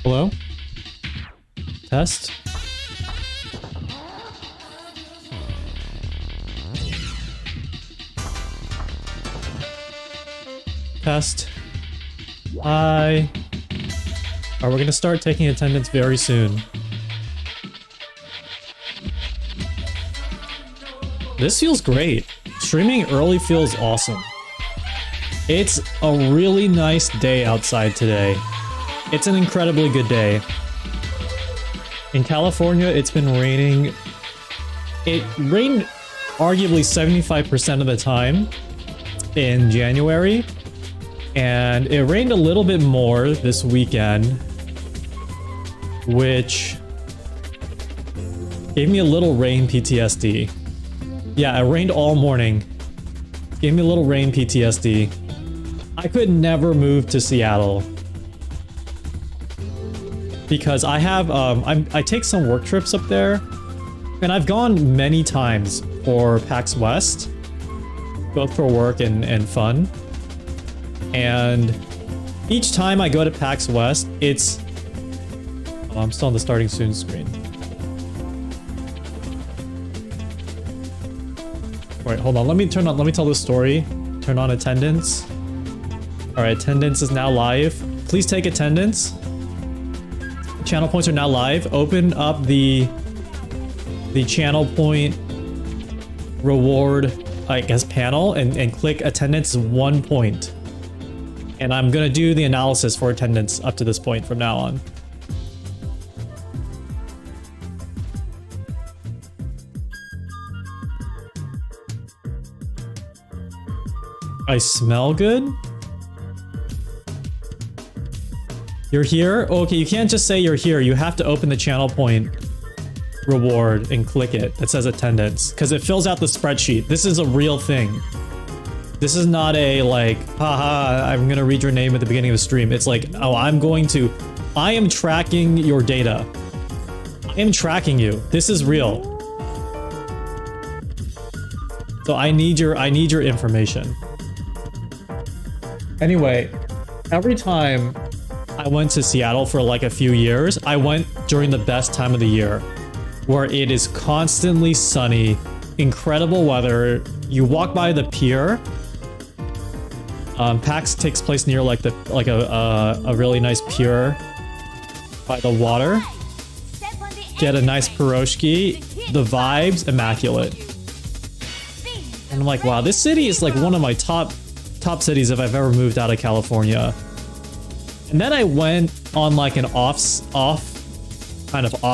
Hello? Test? Test. Hi. Alright, we're gonna start taking attendance very soon. This feels great. Streaming early feels awesome. It's a really nice day outside today. It's an incredibly good day. In California, it's been raining. It rained arguably 75% of the time in January. And it rained a little bit more this weekend, which gave me a little rain PTSD. Yeah, it rained all morning. Gave me a little rain PTSD. I could never move to Seattle because I have I take some work trips up there, and I've gone many times for PAX West, both for work and fun. And each time I go to PAX West, it's... Oh, I'm still on the starting soon screen. Wait, hold on. Let me tell this story. Turn on attendance. Alright, attendance is now live. Please take attendance. Channel points are now live. Open up the channel point reward, I guess, panel and click attendance 1 point. And I'm gonna do the analysis for attendance up to this point from now on. I smell good? You're here? Okay, you can't just say you're here. You have to open the channel point reward and click it that says attendance, because it fills out the spreadsheet. This is a real thing. This is not a, like, haha, I'm gonna read your name at the beginning of the stream. It's like, oh, I am tracking your data. I am tracking you. This is real. So I need your information. Anyway, every time I went to Seattle for like a few years, I went during the best time of the year, where it is constantly sunny, incredible weather. You walk by the pier. PAX takes place near like a really nice pier by the water. Get a nice pierogi. The vibes immaculate. And I'm like, wow, this city is like one of my top cities if I've ever moved out of California. And then I went on like an off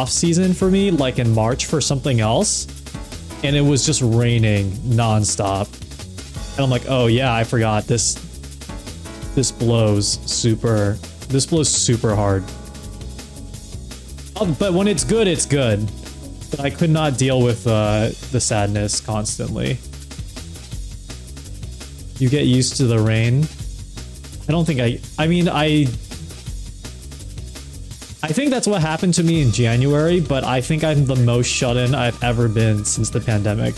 season for me, like in March for something else, and it was just raining nonstop. And I'm like, oh yeah, I forgot this blows super hard. Oh, but when it's good, it's good. But I could not deal with the sadness constantly. You get used to the rain. I don't think I mean, I think that's what happened to me in January, but I think I'm the most shut in I've ever been since the pandemic.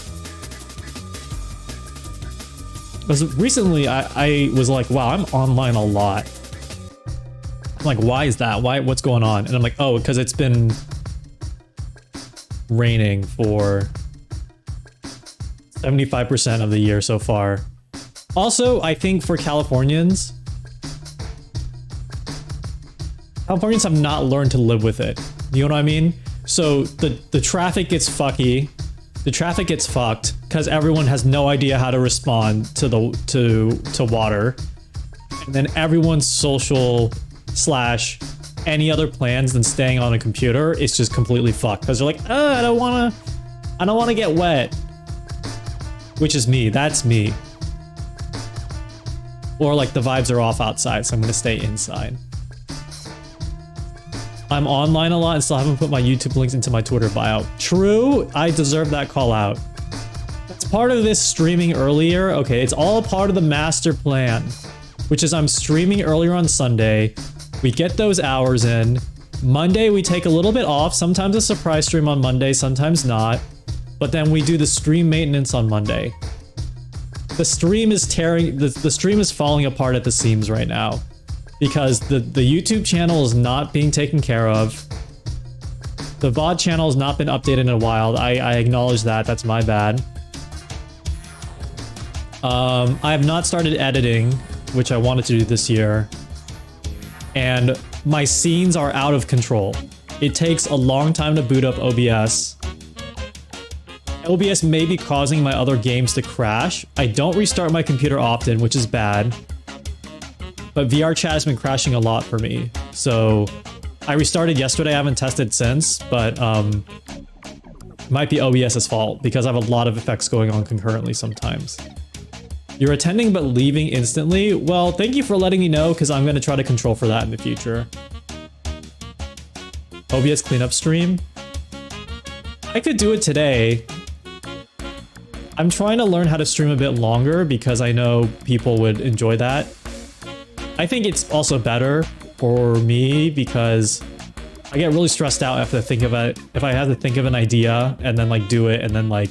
Because recently I was like, wow, I'm online a lot. I'm like, why is that? What's going on? And I'm like, oh, because it's been raining for 75% of the year so far. Also, I think for Californians have not learned to live with it. You know what I mean? So the traffic gets fucky. The traffic gets fucked because everyone has no idea how to respond to water. And then everyone's social / any other plans than staying on a computer is just completely fucked because they're like, oh, I don't want to get wet. Which is me. That's me. Or like the vibes are off outside, so I'm gonna stay inside. I'm online a lot and still haven't put my YouTube links into my Twitter bio. True, I deserve that call out. That's part of this streaming earlier. Okay, it's all a part of the master plan, which is I'm streaming earlier on Sunday. We get those hours in. Monday, we take a little bit off. Sometimes a surprise stream on Monday, sometimes not. But then we do the stream maintenance on Monday. The stream is falling apart at the seams right now because the YouTube channel is not being taken care of. The VOD channel has not been updated in a while. I acknowledge that. That's my bad. I have not started editing, which I wanted to do this year. And my scenes are out of control. It takes a long time to boot up OBS. OBS may be causing my other games to crash. I don't restart my computer often, which is bad. But VR chat has been crashing a lot for me. So I restarted yesterday. I haven't tested since, but it might be OBS's fault because I have a lot of effects going on concurrently sometimes. You're attending but leaving instantly? Well, thank you for letting me know because I'm going to try to control for that in the future. OBS cleanup stream? I could do it today. I'm trying to learn how to stream a bit longer because I know people would enjoy that. I think it's also better for me because I get really stressed out if I have to think of an idea and then like do it and then like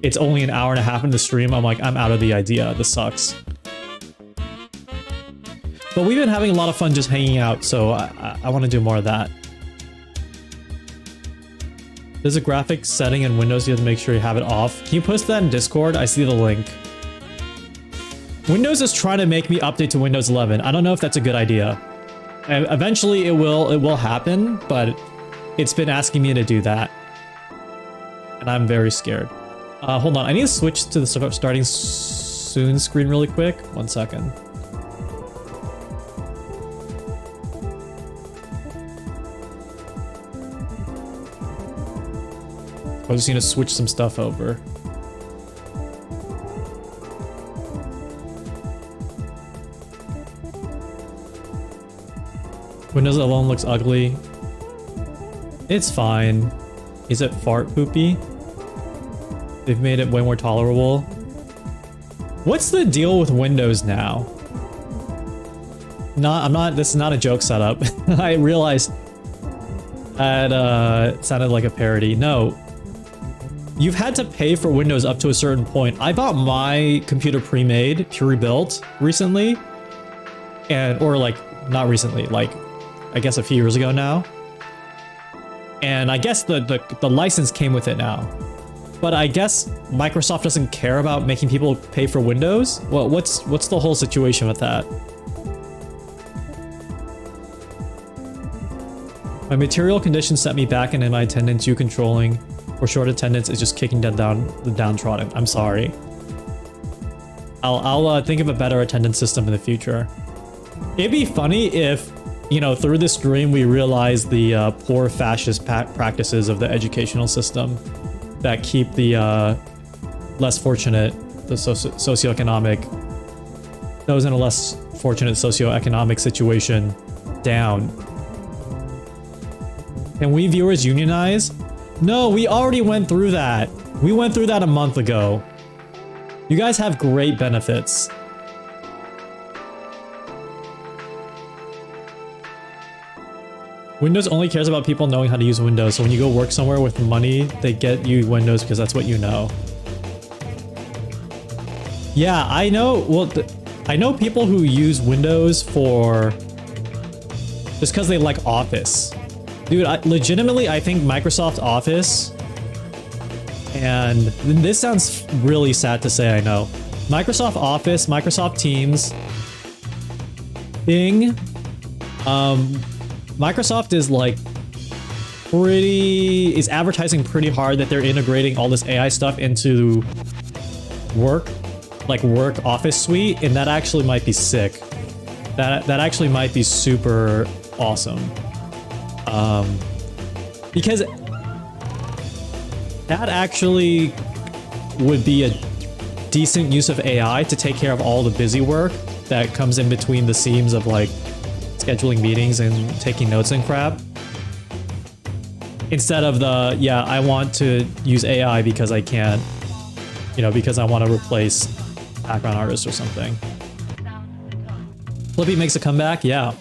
it's only an hour and a half into the stream. I'm like, I'm out of the idea. This sucks. But we've been having a lot of fun just hanging out, so I want to do more of that. There's a graphics setting in Windows. You have to make sure you have it off. Can you post that in Discord? I see the link. Windows is trying to make me update to Windows 11. I don't know if that's a good idea. Eventually it will happen, but it's been asking me to do that. And I'm very scared. Hold on, I need to switch to the starting soon screen really quick. 1 second. I just need to switch some stuff over. Windows 11 looks ugly. It's fine. Is it fart poopy? They've made it way more tolerable. What's the deal with Windows now? This is not a joke setup. I realized that it sounded like a parody. No. You've had to pay for Windows up to a certain point. I bought my computer pre-made, pre-built recently. Or like, not recently, like, I guess a few years ago now. And I guess the license came with it now. But I guess Microsoft doesn't care about making people pay for Windows? Well, what's the whole situation with that? My material condition set me back, and in my attendance, you controlling or short attendance is just kicking down the downtrodden. I'm sorry. I'll think of a better attendance system in the future. It'd be funny if, you know, through this stream we realize the poor fascist practices of the educational system that keep the less fortunate, the socioeconomic, those in a less fortunate socioeconomic situation down. Can we viewers unionize? No, we already went through that. We went through that a month ago. You guys have great benefits. Windows only cares about people knowing how to use Windows, so when you go work somewhere with money, they get you Windows because that's what you know. Yeah, I know. Well, I know people who use Windows for just because they like Office. Dude, legitimately, I think Microsoft Office, and this sounds really sad to say, I know. Microsoft Office, Microsoft Teams, Bing, Microsoft is like is advertising pretty hard that they're integrating all this AI stuff into work Office suite, and that actually might be sick. That actually might be super awesome. Because that actually would be a decent use of AI to take care of all the busy work that comes in between the seams of like scheduling meetings and taking notes and crap. Instead of the, yeah, I want to use AI because I can't, you know, because I want to replace background artists or something. Clippy makes a comeback? Yeah.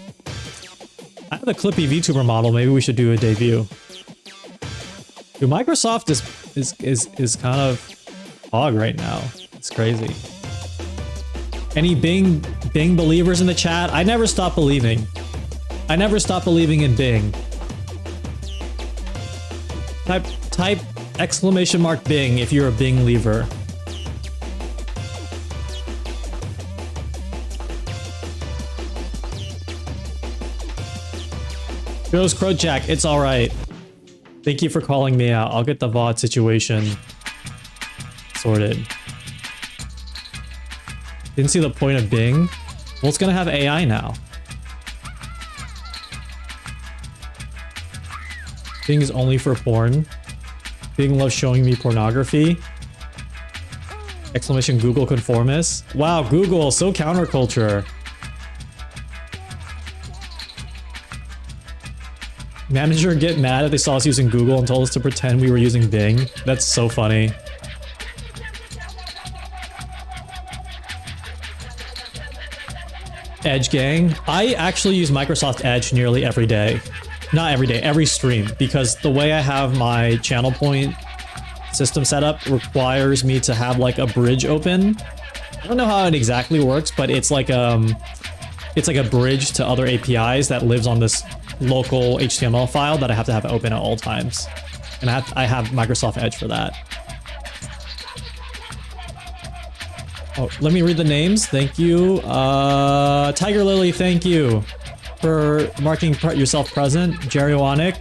I have a Clippy VTuber model. Maybe we should do a debut. Dude, Microsoft is kind of hog right now. It's crazy. Any Bing believers in the chat? I never stop believing. I never stop believing in Bing. Type exclamation mark Bing if you're a Bing lever. Joe's Crojack, it's alright. Thank you for calling me out. I'll get the VOD situation sorted. Didn't see the point of Bing. Well, it's gonna have AI now. Bing is only for porn. Bing loves showing me pornography. Exclamation Google conformist. Wow, Google, so counterculture. Manager get mad if they saw us using Google and told us to pretend we were using Bing. That's so funny. Edge gang. I actually use Microsoft Edge nearly every day. Not every day, every stream, because the way I have my channel point system set up requires me to have like a bridge open. I don't know how it exactly works, but it's like a bridge to other APIs that lives on this local HTML file that I have to have open at all times. And I have Microsoft Edge for that. Oh, let me read the names. Thank you. Tiger Lily, thank you for marking yourself present. Jerry Wanik,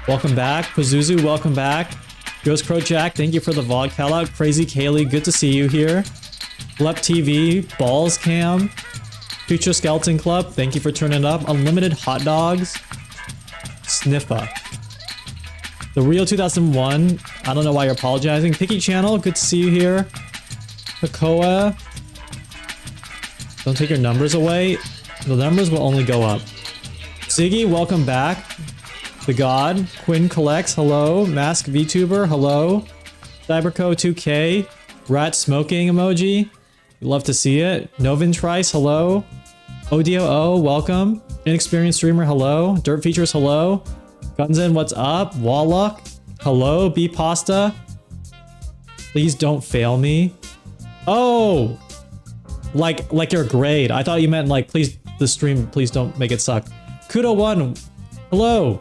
welcome back. Pazuzu, welcome back. Ghost Crow Jack, thank you for the VOD call out. Crazy Kaylee, good to see you here. Lep TV, Balls Cam, Future Skeleton Club, thank you for turning up. Unlimited Hot Dogs, Sniffa. The Rio 2001, I don't know why you're apologizing. Picky Channel, good to see you here. Hakoa, don't take your numbers away. The numbers will only go up. Ziggy, welcome back. The God, Quinn Collects, hello. Mask VTuber, hello. Cyberco 2K, Rat Smoking emoji, love to see it. Novin Trice, hello. ODOO, welcome. Inexperienced Streamer, hello. Dirt Features, hello. Gunzen, what's up? Wallach, hello. B Pasta, please don't fail me. Oh, like your grade. I thought you meant like, please, the stream, please don't make it suck. Kudo1, hello.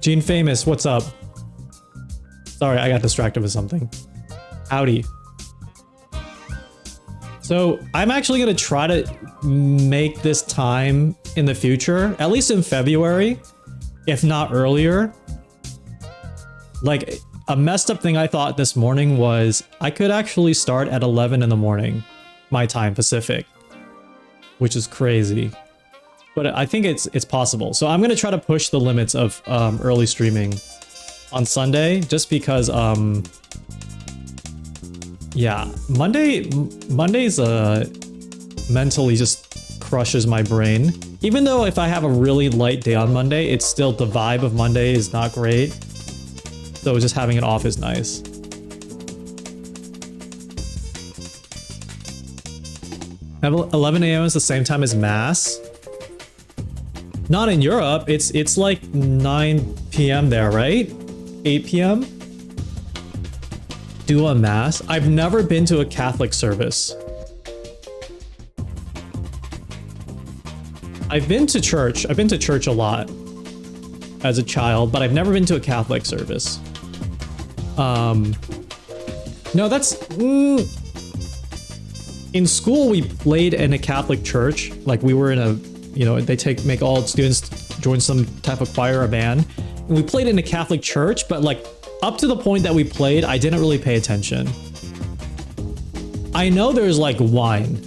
Gene Famous, what's up? Sorry, I got distracted with something. Howdy. So I'm actually going to try to make this time in the future, at least in February, if not earlier. Like, a messed up thing I thought this morning was I could actually start at 11 in the morning, my time, Pacific, which is crazy. But I think it's possible. So I'm going to try to push the limits of early streaming on Sunday, just because, yeah, Monday's mentally just crushes my brain. Even though if I have a really light day on Monday, it's still, the vibe of Monday is not great. So just having it off is nice. At 11 a.m. is the same time as Mass. Not in Europe. It's like 9 p.m. there, right? 8 p.m. Do a Mass. I've never been to a Catholic service. I've been to church. I've been to church a lot as a child, but I've never been to a Catholic service. No, that's... In school, we played in a Catholic church. Like, we were in a... You know, they make all students join some type of choir or band. And we played in a Catholic church, but like up to the point that we played, I didn't really pay attention. I know there's like wine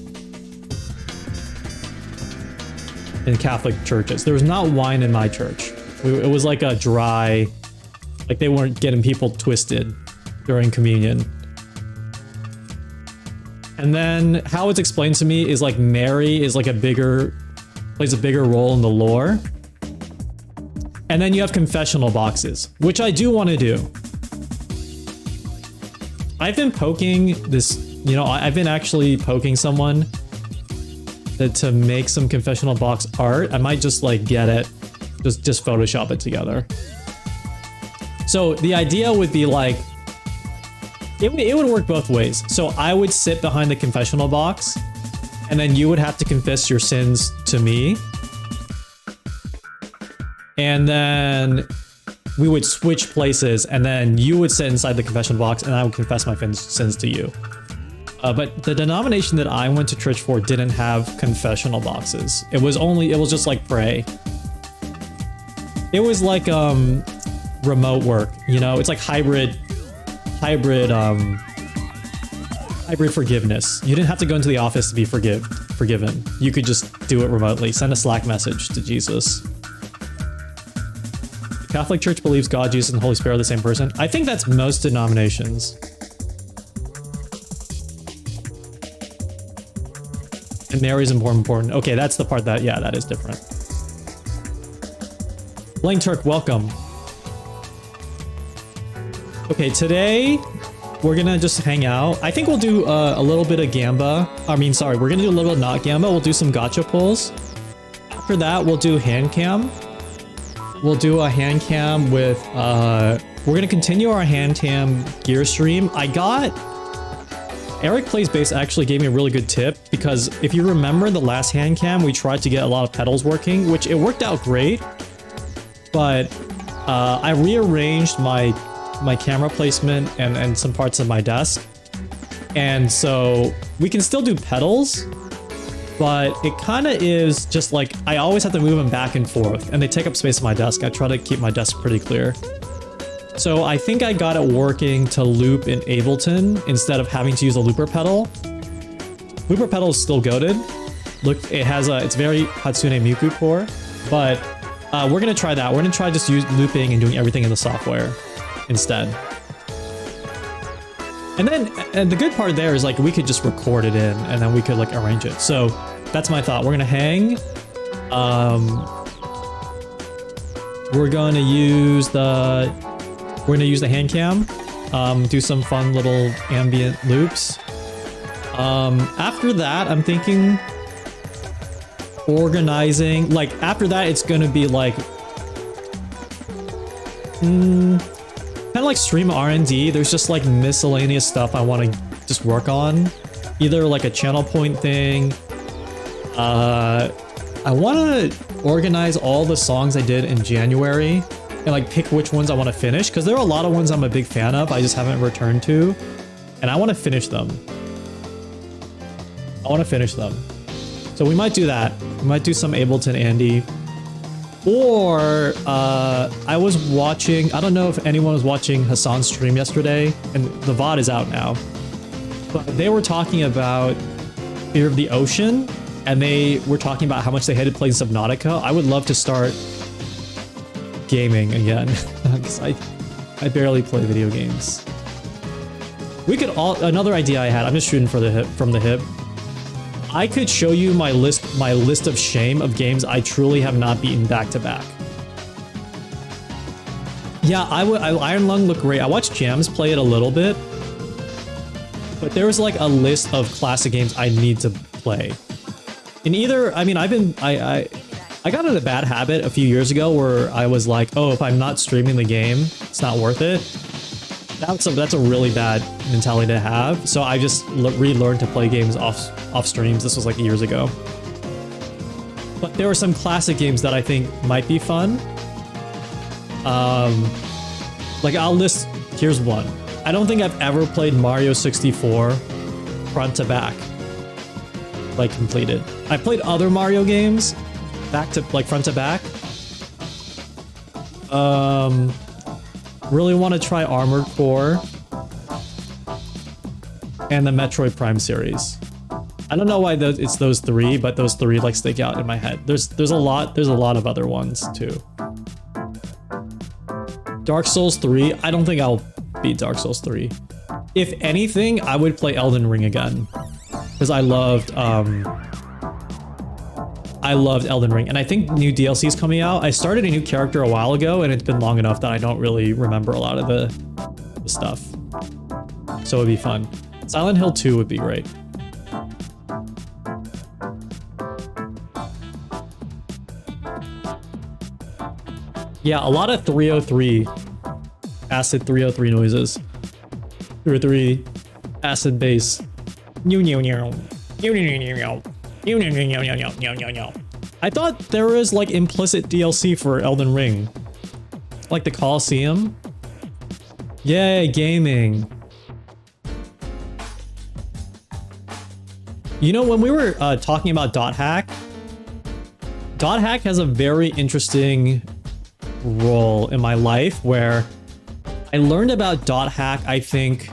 in Catholic churches. There was not wine in my church. It was like a dry, like they weren't getting people twisted during communion. And then how it's explained to me is like Mary is like plays a bigger role in the lore. And then you have confessional boxes, which I do want to do. I've been poking this, you know, I've been actually poking someone to make some confessional box art. I might just like get it, just Photoshop it together. So the idea would be like, it would work both ways. So I would sit behind the confessional box, and then you would have to confess your sins to me. And then we would switch places, and then you would sit inside the confession box, and I would confess my sins to you. But the denomination that I went to church for didn't have confessional boxes. It was just like pray. It was like remote work, you know? It's like hybrid forgiveness. You didn't have to go into the office to be forgiven. You could just do it remotely. Send a Slack message to Jesus. The Catholic Church believes God, Jesus, and the Holy Spirit are the same person. I think that's most denominations. And Mary's important. Okay, that's the part that, yeah, that is different. Blank Turk, welcome. Okay, today we're gonna just hang out. I think we'll do a little bit of Gamba. I mean, sorry, we're gonna do a little bit of not Gamba. We'll do some gacha pulls. After that, we'll do hand cam. We'll do a hand cam with, we're gonna continue our hand cam gear stream. Eric Plays Bass actually gave me a really good tip, because if you remember the last hand cam, we tried to get a lot of pedals working, which it worked out great, but I rearranged my camera placement and some parts of my desk, and so we can still do pedals, but it kind of is just like I always have to move them back and forth, and they take up space on my desk. I try to keep my desk pretty clear. So I think I got it working to loop in Ableton instead of having to use a looper pedal. Looper pedal is still goated. Look, it's very Hatsune Miku core, but we're gonna try that. We're gonna try just looping and doing everything in the software instead. And the good part there is like we could just record it in, and then we could like arrange it. So that's my thought. We're gonna hang. We're gonna use the hand cam, do some fun little ambient loops. After that, I'm thinking organizing, like after that, it's gonna be like, kind of like stream R&D. There's just like miscellaneous stuff I want to just work on. Either like a channel point thing. I want to organize all the songs I did in January and like pick which ones I want to finish, because there are a lot of ones I'm a big fan of I just haven't returned to, and I want to finish them. So we might do that. We might do some Ableton Andy. Or I was watching, I don't know if anyone was watching Hassan's stream yesterday, and the VOD is out now, but they were talking about Fear of the Ocean, and they were talking about how much they hated playing Subnautica. I would love to start gaming again, because I barely play video games. We could another idea I had, I'm just shooting from the hip. I could show you my list of shame of games I truly have not beaten back to back. Yeah, Iron Lung looked great. I watched Jams play it a little bit, but there was like a list of classic games I need to play. In either, I mean, I got in a bad habit a few years ago where I was like, oh, if I'm not streaming the game, it's not worth it. That's a really bad mentality to have. So I just relearned to play games off streams. This was like years ago. But there were some classic games that I think might be fun. Like I'll list, here's one. I don't think I've ever played Mario 64 front to back, like completed. I played other Mario games back to like front to back. Really want to try Armored Core and the Metroid Prime series. I don't know why it's those three, but those three like stick out in my head. There's a lot of other ones too. Dark Souls 3, I don't think I'll beat Dark Souls 3. If anything, I would play Elden Ring again, because I loved Elden Ring, and I think new DLC is coming out. I started a new character a while ago, and it's been long enough that I don't really remember a lot of the stuff. So it'd be fun. Silent Hill 2 would be great. Yeah, a lot of 303 acid 303 noises. 303 acid bass. I thought there was like implicit DLC for Elden Ring. Like the Coliseum. Yay, gaming. You know, when we were talking about dot hack has a very interesting role in my life where I learned about dot hack, I think,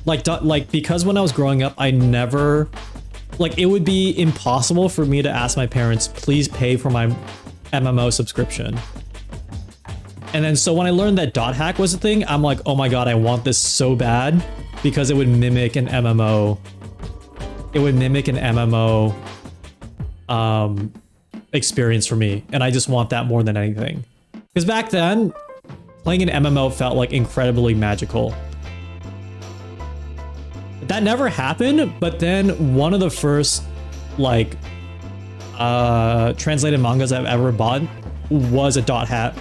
like because when I was growing up, I never, like, it would be impossible for me to ask my parents, please pay for my MMO subscription. And then so when I learned that dot hack was a thing, I'm like, oh my god, I want this so bad because it would mimic an MMO. It would mimic an MMO experience for me, and I just want that more than anything. Because back then, playing an MMO felt like incredibly magical. That never happened, but then one of the first like translated mangas I've ever bought was a dot hack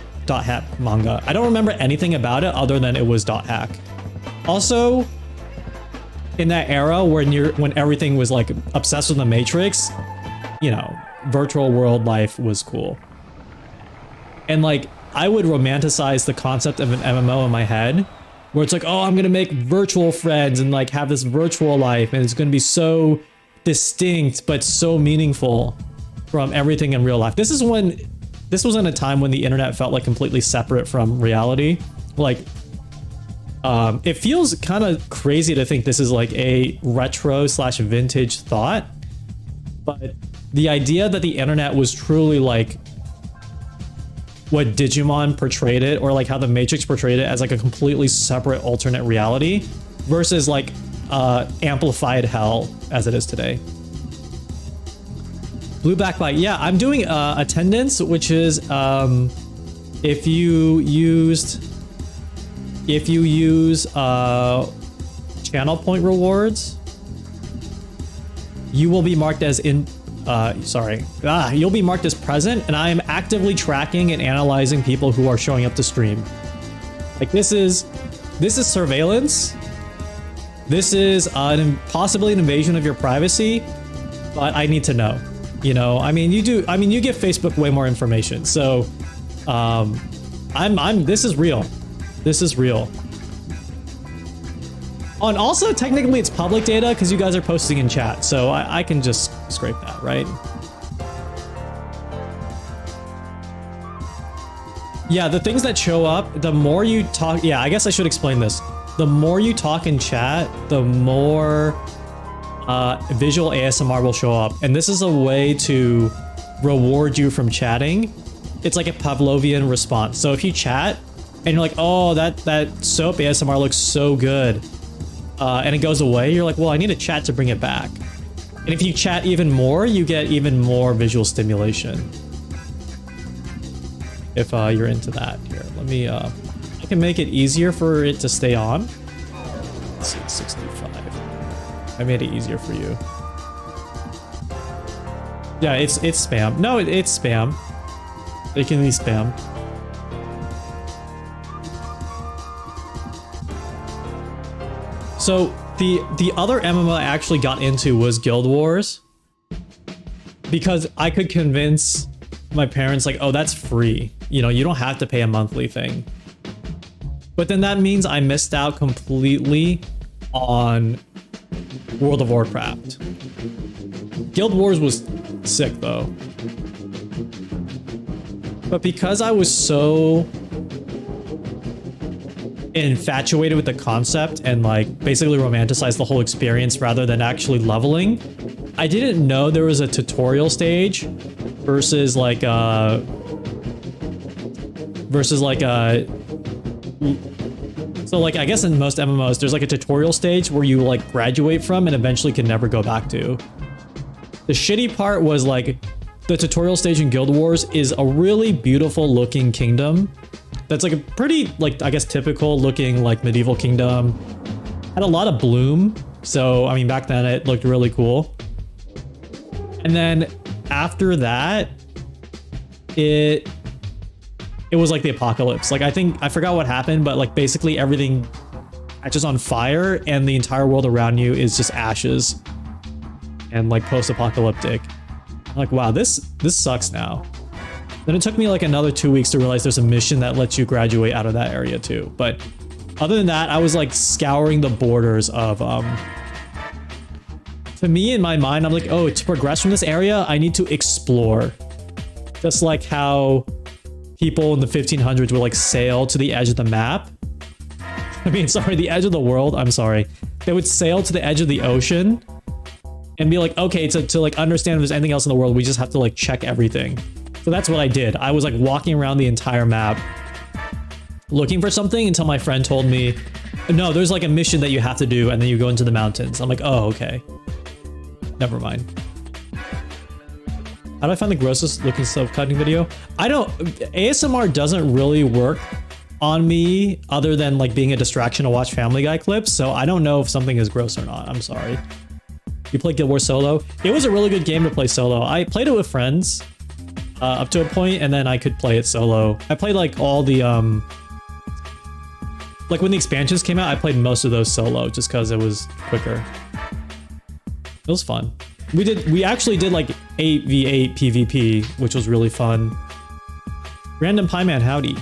manga. I don't remember anything about it other than it was dot hack. Also, in that era when everything was like obsessed with the Matrix, you know, virtual world life was cool. And like I would romanticize the concept of an MMO in my head, where it's like, oh, I'm gonna make virtual friends and like have this virtual life, and it's gonna be so distinct but so meaningful from everything in real life. This was in a time when the internet felt like completely separate from reality. Like, it feels kind of crazy to think this is like a retro / vintage thought, but the idea that the internet was truly like what Digimon portrayed it, or like how the Matrix portrayed it as like a completely separate alternate reality versus like amplified hell as it is today. Blue backbite. Yeah, I'm doing attendance, which is if you use channel point rewards, you will be marked as you'll be marked as present, and I am actively tracking and analyzing people who are showing up to stream. Like this is surveillance. This is possibly an invasion of your privacy, but I need to know. You know, I mean, you give Facebook way more information. So, this is real. This is real. Oh, and also, technically, it's public data because you guys are posting in chat, so I can just scrape that, right? Yeah, the things that show up, the more you talk... Yeah, I guess I should explain this. The more you talk in chat, the more visual ASMR will show up. And this is a way to reward you from chatting. It's like a Pavlovian response. So if you chat, and you're like, oh, that soap ASMR looks so good. And it goes away, you're like, well, I need a chat to bring it back. And if you chat even more, you get even more visual stimulation. If you're into that. Here, let me, I can make it easier for it to stay on. Let's see, 65. I made it easier for you. Yeah, it's spam. No, it's spam. It can be spam. So the other MMO I actually got into was Guild Wars, because I could convince my parents like, oh, that's free. You know, you don't have to pay a monthly thing. But then that means I missed out completely on World of Warcraft. Guild Wars was sick though. But because I was so infatuated with the concept and like basically romanticized the whole experience rather than actually leveling, I didn't know there was a tutorial stage versus like a so like I guess in most MMOs there's like a tutorial stage where you like graduate from and eventually can never go back to. The shitty part was like the tutorial stage in Guild Wars is a really beautiful looking kingdom that's like a pretty, like, I guess typical looking like medieval kingdom. Had a lot of bloom, so I mean back then it looked really cool. And then after that, it was like the apocalypse. Like, I forgot what happened, but like basically everything catches on fire and the entire world around you is just ashes and like post-apocalyptic. I'm like, wow, this sucks now. Then it took me like another 2 weeks to realize there's a mission that lets you graduate out of that area too. But other than that, I was like scouring the borders of, to me in my mind, I'm like, oh, to progress from this area, I need to explore. Just like how people in the 1500s would like sail to the edge of the map. I mean, sorry, the edge of the world, I'm sorry. They would sail to the edge of the ocean and be like, okay, to like understand if there's anything else in the world, we just have to like check everything. So that's what I did. I was like walking around the entire map looking for something until my friend told me, no, there's like a mission that you have to do and then you go into the mountains. I'm like, oh, okay. Never mind. How do I find the grossest looking stuff cutting video? ASMR doesn't really work on me other than like being a distraction to watch Family Guy clips. So I don't know if something is gross or not. I'm sorry. You played Guild Wars solo? It was a really good game to play solo. I played it with friends up to a point, and then I could play it solo. I played like all the like when the expansions came out, I played most of those solo just because it was quicker. It was fun. We actually did like 8v8 PvP, which was really fun. Random Pie Man, howdy.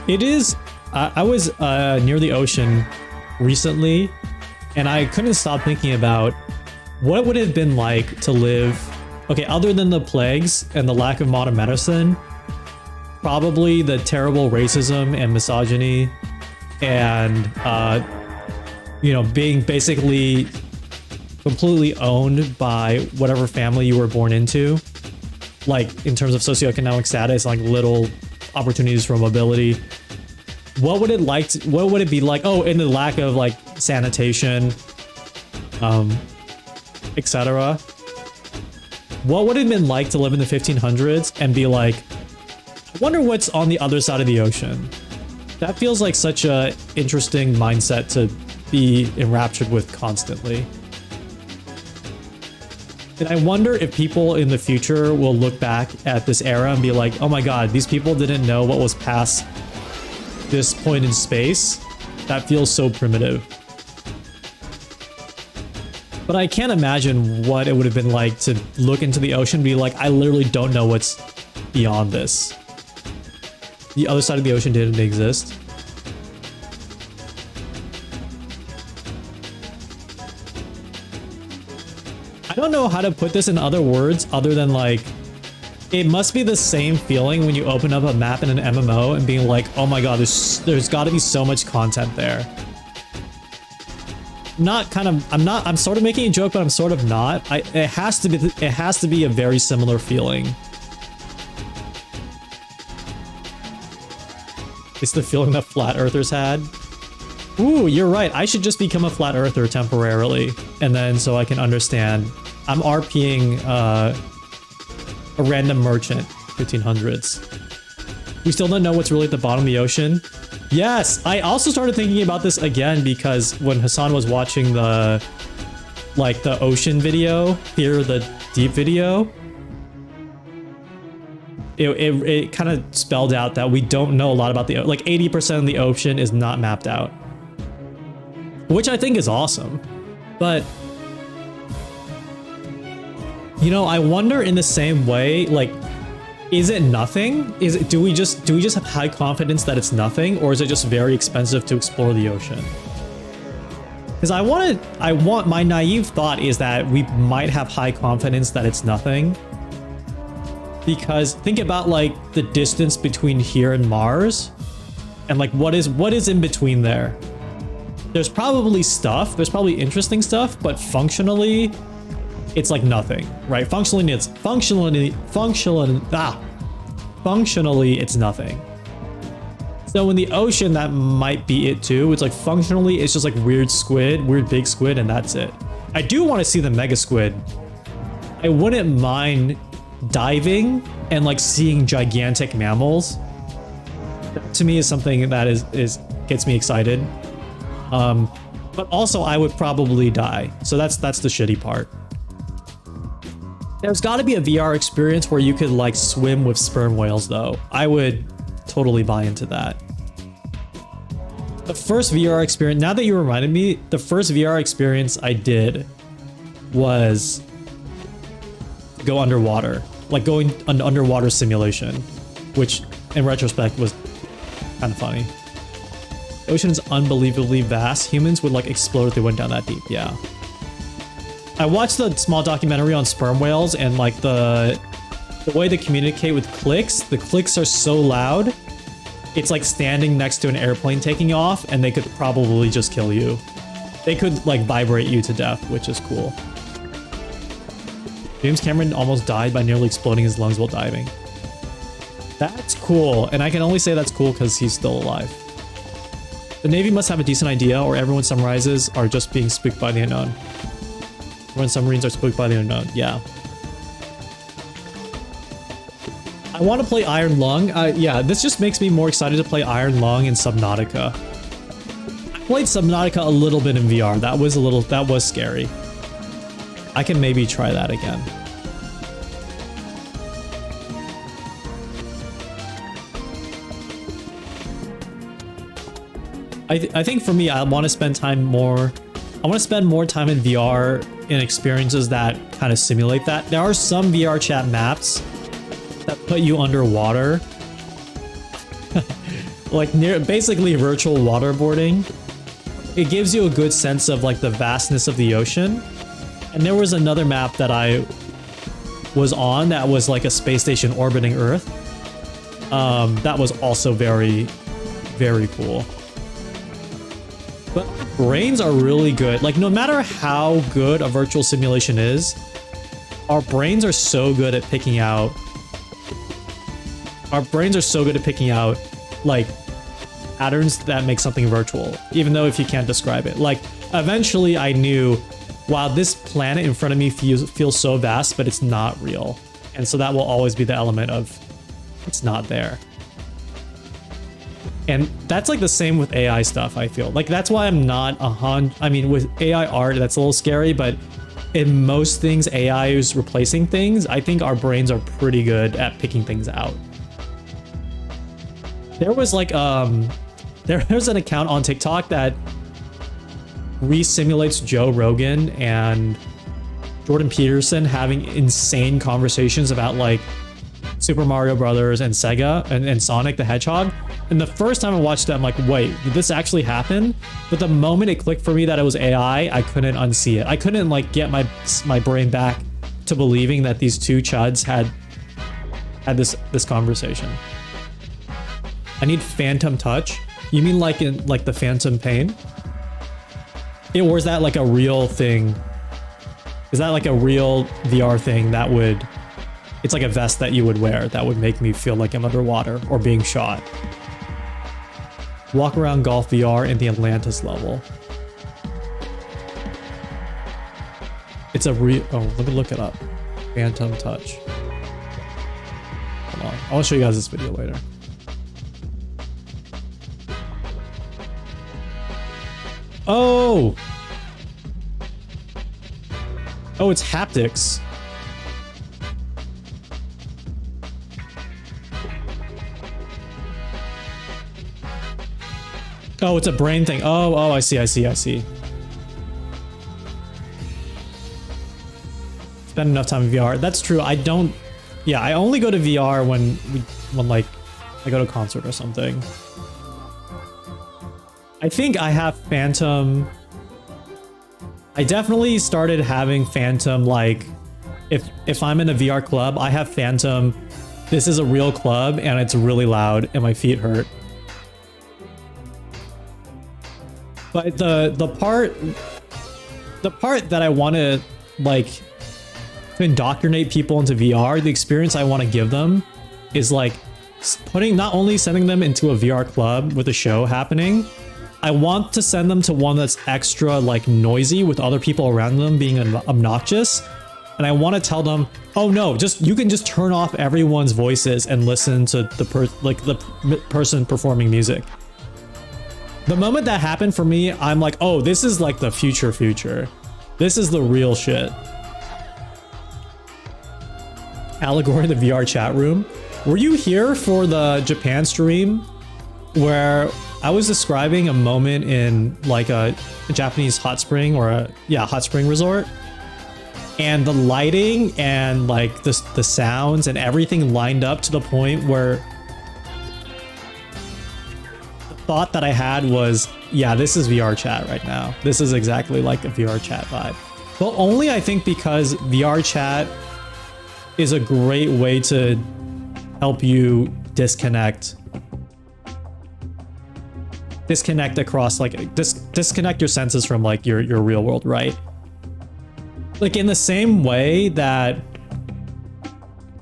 It is, I was near the ocean recently, and I couldn't stop thinking about what would it have been like to live, okay, other than the plagues and the lack of modern medicine, probably the terrible racism and misogyny and, you know, being basically completely owned by whatever family you were born into, like in terms of socioeconomic status, like little opportunities for mobility. What would it be like? Oh, and the lack of like sanitation, etc. What would it have been like to live in the 1500s and be like, I wonder what's on the other side of the ocean? That feels like such a interesting mindset to be enraptured with constantly. And I wonder if people in the future will look back at this era and be like, oh my god, these people didn't know what was past this point in space. That feels so primitive. But I can't imagine what it would have been like to look into the ocean and be like, I literally don't know what's beyond this. The other side of the ocean didn't exist. I don't know how to put this in other words other than like, it must be the same feeling when you open up a map in an MMO and being like, oh my god, there's got to be so much content there. I'm sort of making a joke, but I'm sort of not. It has to be a very similar feeling. It's the feeling that flat earthers had. Ooh, you're right. I should just become a flat earther temporarily, and then so I can understand. I'm RPing a random merchant, 1500s. We still don't know what's really at the bottom of the ocean. Yes, I also started thinking about this again because when Hassan was watching the ocean video, Fear the Deep video, it kind of spelled out that we don't know a lot about like 80% of the ocean is not mapped out. Which I think is awesome. But you know, I wonder in the same way, like, is it nothing? Do we just have high confidence that it's nothing, or is it just very expensive to explore the ocean? Because my naive thought is that we might have high confidence that it's nothing. Because think about like the distance between here and Mars, and like what is in between there. There's probably stuff, there's probably interesting stuff, but functionally, it's like nothing, right? Functionally it's nothing. So in the ocean, that might be it too. It's like functionally, it's just like weird big squid, and that's it. I do want to see the mega squid. I wouldn't mind diving and like seeing gigantic mammals. That to me is something that gets me excited. But also I would probably die. So that's the shitty part. There's got to be a VR experience where you could like swim with sperm whales though. I would totally buy into that. The first VR experience, now that you reminded me, the first VR experience I did was go underwater, like going an underwater simulation, which in retrospect was kind of funny. The ocean is unbelievably vast. Humans would like explode if they went down that deep. Yeah. I watched the small documentary on sperm whales, and like the way they communicate with clicks, the clicks are so loud. It's like standing next to an airplane taking off, and they could probably just kill you. They could like vibrate you to death, which is cool. James Cameron almost died by nearly exploding his lungs while diving. That's cool, and I can only say that's cool because he's still alive. The Navy must have a decent idea, or everyone's sunrises are just being spooked by the unknown. Everyone's submarines are spooked by the unknown, yeah. I want to play Iron Lung. Yeah, this just makes me more excited to play Iron Lung in Subnautica. I played Subnautica a little bit in VR. That was scary. I can maybe try that again. I think for me, I want to spend more time in VR in experiences that kind of simulate that. There are some VR chat maps that put you underwater. Like basically virtual waterboarding. It gives you a good sense of like the vastness of the ocean. And there was another map that I was on that was like a space station orbiting Earth. That was also very, very cool. But brains are really good. Like no matter how good a virtual simulation is, our brains are so good at picking out like patterns that make something virtual, even though if you can't describe it. Like eventually I knew, wow, this planet in front of me feels so vast, but it's not real. And so that will always be the element of it's not there. And that's like the same with AI stuff, I feel. Like that's why I'm not I mean, with AI art, that's a little scary, but in most things, AI is replacing things. I think our brains are pretty good at picking things out. There was like, there's an account on TikTok that re-simulates Joe Rogan and Jordan Peterson having insane conversations about like Super Mario Brothers and Sega and Sonic the Hedgehog. And the first time I watched it, I'm like, wait, did this actually happen? But the moment it clicked for me that it was AI, I couldn't unsee it. I couldn't like get my brain back to believing that these two chuds had this conversation. I need phantom touch. You mean like in like the phantom pain? Or is that like a real thing? Is that like a real VR thing that would... It's like a vest that you would wear that would make me feel like I'm underwater or being shot. Walk around golf VR in the Atlantis level. It's a real... Oh, let me look it up. Phantom touch. Hold on. I want to show you guys this video later. Oh! Oh, it's haptics. Oh, it's a brain thing. Oh, I see. Spend enough time in VR. That's true. I don't... Yeah, I only go to VR when like I go to a concert or something. I think I have Phantom. I definitely started having Phantom, like, if I'm in a VR club, I have Phantom, this is a real club, and it's really loud, and my feet hurt. But the part that I want to, like, to indoctrinate people into VR, the experience I want to give them is like not only sending them into a VR club with a show happening, I want to send them to one that's extra like noisy with other people around them being obnoxious. And I want to tell them, oh no, you can just turn off everyone's voices and listen to the person performing music. The moment that happened for me, I'm like, oh, this is like the future. This is the real shit. Allegory in the VR chat room. Were you here for the Japan stream where I was describing a moment in like a Japanese hot spring or hot spring resort? And the lighting and like the sounds and everything lined up to the point where the thought that I had was, yeah, this is VR chat right now. This is exactly like a VR chat vibe. But only I think because VR chat is a great way to help you disconnect across like disconnect your senses from like your real world, right? Like in the same way that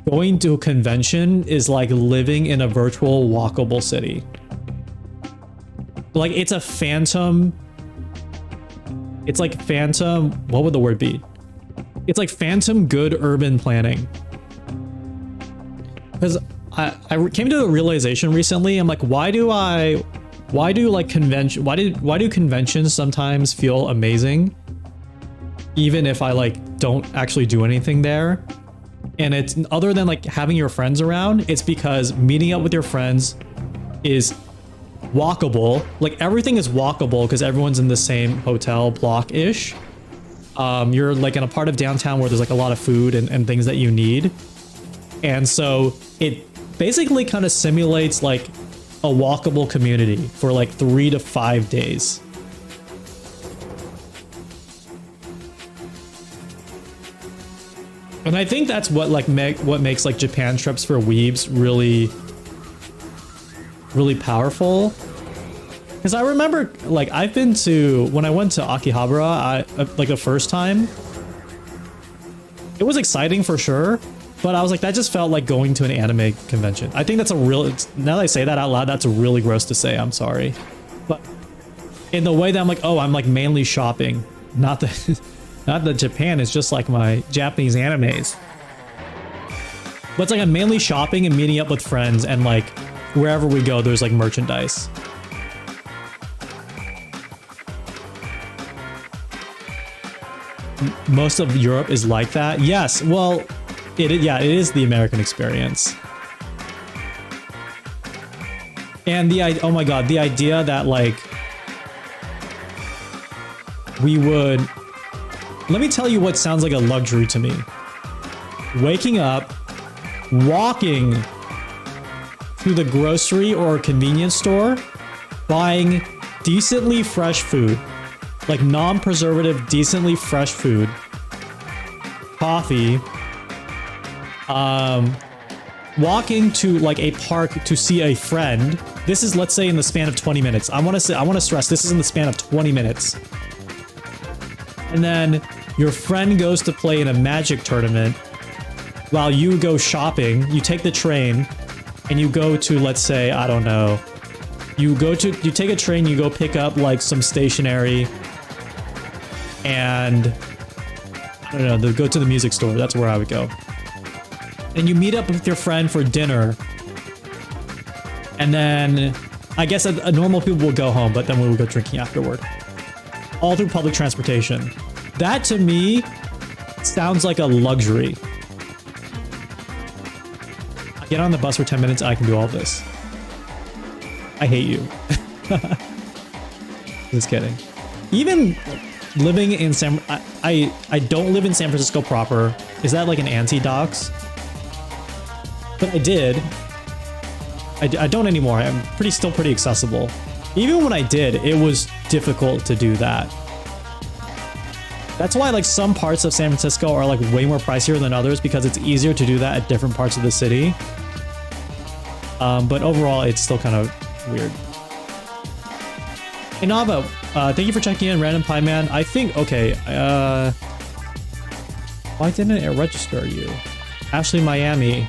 going to a convention is like living in a virtual walkable city. Like it's like phantom, what would the word be? It's like phantom good urban planning. Because I came to the realization recently, I'm like, why do conventions sometimes feel amazing? Even if I like don't actually do anything there. And it's other than like having your friends around, it's because meeting up with your friends is walkable. Like everything is walkable because everyone's in the same hotel block-ish. You're like in a part of downtown where there's like a lot of food and things that you need. And so it basically kind of simulates like a walkable community for like 3 to 5 days. And I think that's what like what makes like Japan trips for weebs really powerful. Because I remember like I've been to, when I went to Akihabara like the first time, it was exciting for sure, but I was like, that just felt like going to an anime convention. I think that's now that I say that out loud, that's really gross to say, I'm sorry. But in the way that I'm like, oh, I'm like mainly shopping, not that Japan is just like my Japanese animes. But it's like I'm mainly shopping and meeting up with friends, and like wherever we go, there's like merchandise. Most of Europe is like that. Yes, well, it is the American experience. And oh my god, the idea that like we would, let me tell you what sounds like a luxury to me. Waking up, walking to the grocery or convenience store, buying decently fresh food, like non-preservative, decently fresh food, coffee, walking to like a park to see a friend. This is, let's say, in the span of 20 minutes. I want to stress this is in the span of 20 minutes. And then your friend goes to play in a Magic tournament while you go shopping. You take the train and you go to, let's say, I don't know, you take a train, you go pick up like some stationery, and I don't know, go to the music store. That's where I would go. And you meet up with your friend for dinner, and then I guess a normal people will go home, but then we will go drinking afterward. All through public transportation. That to me sounds like a luxury. I get on the bus for 10 minutes, I can do all this. I hate you. Just kidding. Even living in I don't live in San Francisco proper. Is that like an anti-dox? But I did. I don't anymore. I'm still pretty accessible. Even when I did, it was difficult to do that. That's why like some parts of San Francisco are like way more pricier than others, because it's easier to do that at different parts of the city. But overall, it's still kind of weird. Hey Nava, thank you for checking in, Random Pie Man. I think, okay, Why didn't it register you? Ashley Miami.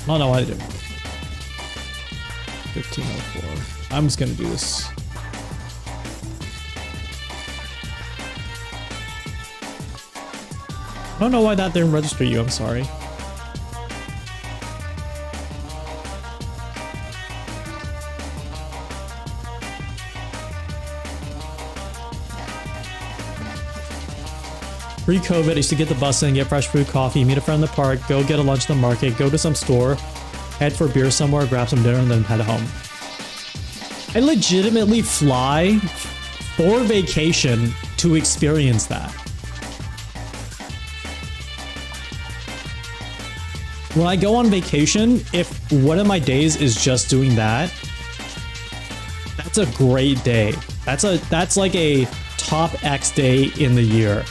Oh no, I did. 1504. I'm just gonna do this. I don't know why that didn't register you, I'm sorry. Pre-COVID, I used to get the bus in, get fresh food, coffee, meet a friend in the park, go get a lunch at the market, go to some store, head for beer somewhere, grab some dinner, and then head home. I legitimately fly for vacation to experience that. When I go on vacation, if one of my days is just doing that, that's a great day. That's like a top X day in the year.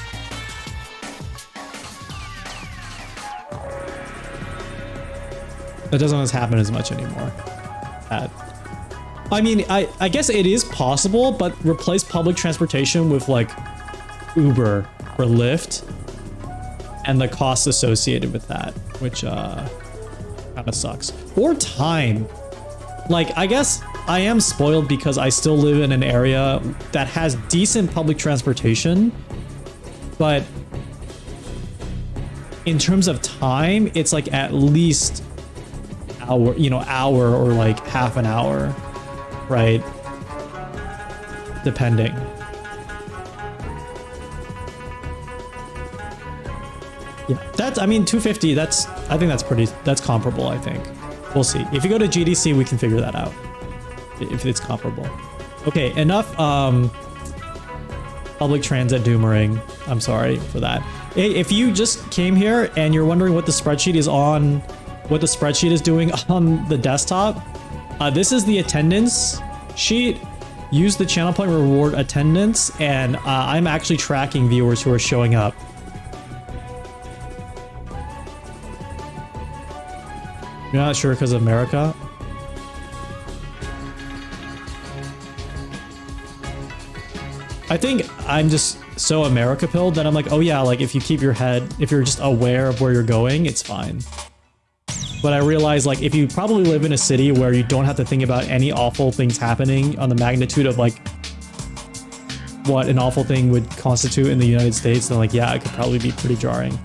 That doesn't always happen as much anymore. I mean, I guess it is possible, but replace public transportation with like Uber or Lyft and the costs associated with that, which kind of sucks. Or time. Like, I guess I am spoiled because I still live in an area that has decent public transportation, but in terms of time, it's like at least hour or like half an hour, right? Depending. Yeah, I mean, 250, I think that's comparable, I think. We'll see. If you go to GDC, we can figure that out. If it's comparable. Okay, enough public transit doomering. I'm sorry for that. If you just came here and you're wondering what the spreadsheet is doing on the desktop, this is the attendance sheet. Use the channel point reward attendance, and I'm actually tracking viewers who are showing up. You're not sure because of America? I think I'm just so America pilled that I'm like, oh yeah, like if you keep your head, if you're just aware of where you're going, it's fine. But I realize, like, if you probably live in a city where you don't have to think about any awful things happening on the magnitude of like what an awful thing would constitute in the United States, then like, yeah, it could probably be pretty jarring.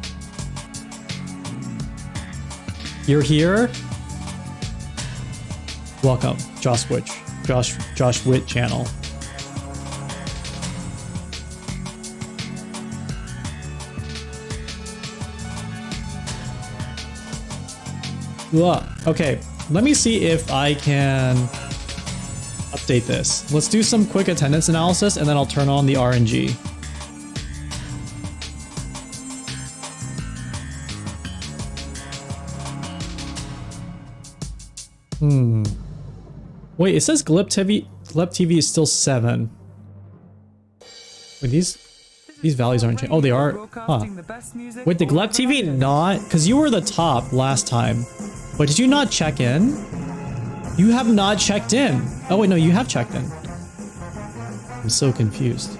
You're here? Welcome, Josh Witt channel. Okay, let me see if I can update this. Let's do some quick attendance analysis and then I'll turn on the RNG. Wait, it says Gleb TV is still 7. Wait, these values aren't changing. Oh, they are. Huh. Wait, the Gleb TV not? Because you were the top last time. But did you not check in? You have not checked in. Oh wait, no, you have checked in. I'm so confused.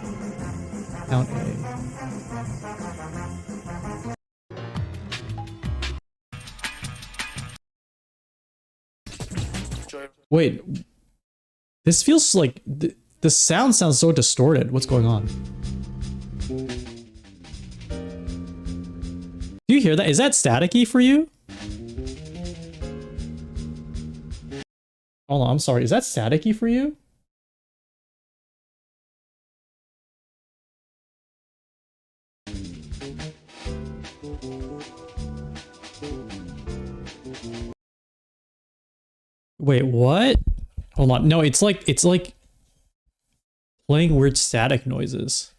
Count A. Wait. This feels like... The sound sounds so distorted. What's going on? Do you hear that? Is that staticky for you? Hold on, I'm sorry. Is that staticky for you? Wait, what? Hold on. No, it's like playing weird static noises.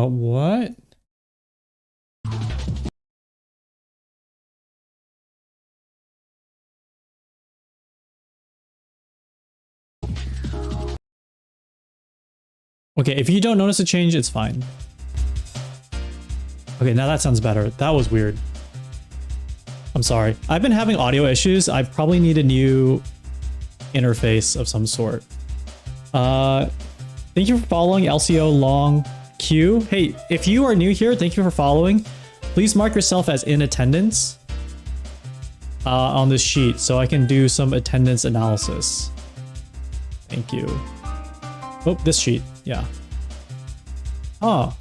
What? Okay, if you don't notice a change, it's fine. Okay, now that sounds better. That was weird. I'm sorry. I've been having audio issues. I probably need a new interface of some sort. Thank you for following LCO Long Q. Hey, if you are new here, thank you for following. Please mark yourself as in attendance on this sheet so I can do some attendance analysis. Thank you. Oh, this sheet. Yeah. Oh.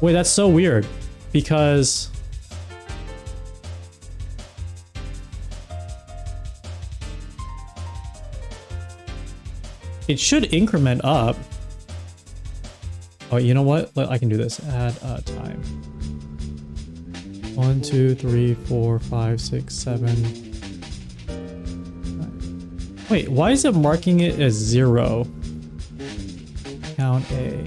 Wait, that's so weird because it should increment up. Oh, you know what? I can do this. Add time. 1, 2, 3, 4, 5, 6, 7. 9. Wait, why is it marking it as 0? Count A.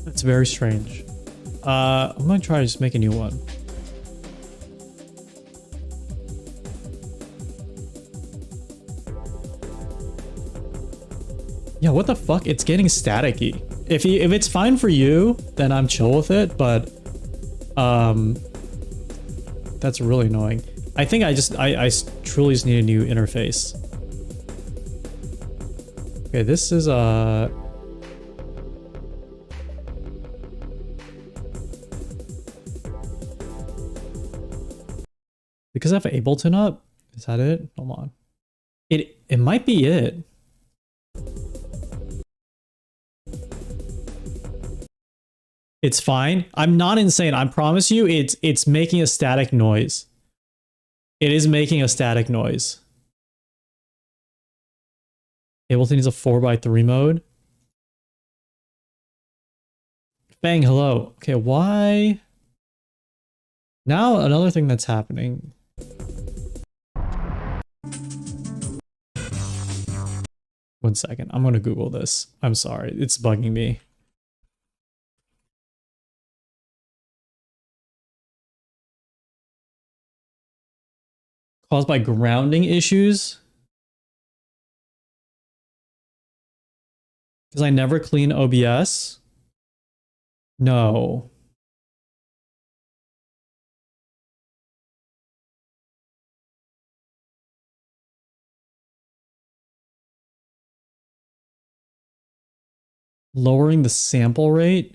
It's very strange. I'm gonna try to just make a new one. Yeah, what the fuck? It's getting staticky. If it's fine for you, then I'm chill with it, but that's really annoying. I think I truly just need a new interface. Okay, this is because I have Ableton up. Is that it? Hold on. It might be it. It's fine. I'm not insane. I promise you, it's making a static noise. It is making a static noise. Ableton is a 4x3 mode. Bang, hello. Okay, why? Now another thing that's happening. One second. I'm gonna Google this. I'm sorry. It's bugging me. Caused by grounding issues? Because I never clean OBS? No. Lowering the sample rate?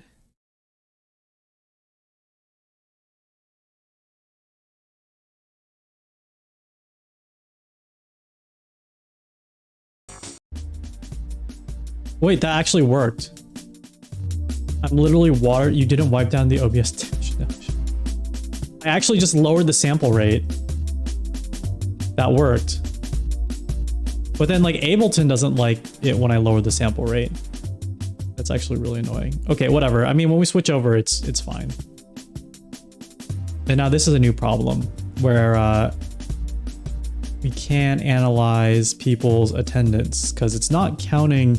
Wait, that actually worked. I'm literally water. You didn't wipe down the OBS. I actually just lowered the sample rate. That worked. But then like Ableton doesn't like it when I lower the sample rate. That's actually really annoying. Okay, whatever. I mean, when we switch over, it's fine. And now this is a new problem where we can't analyze people's attendance because it's not counting.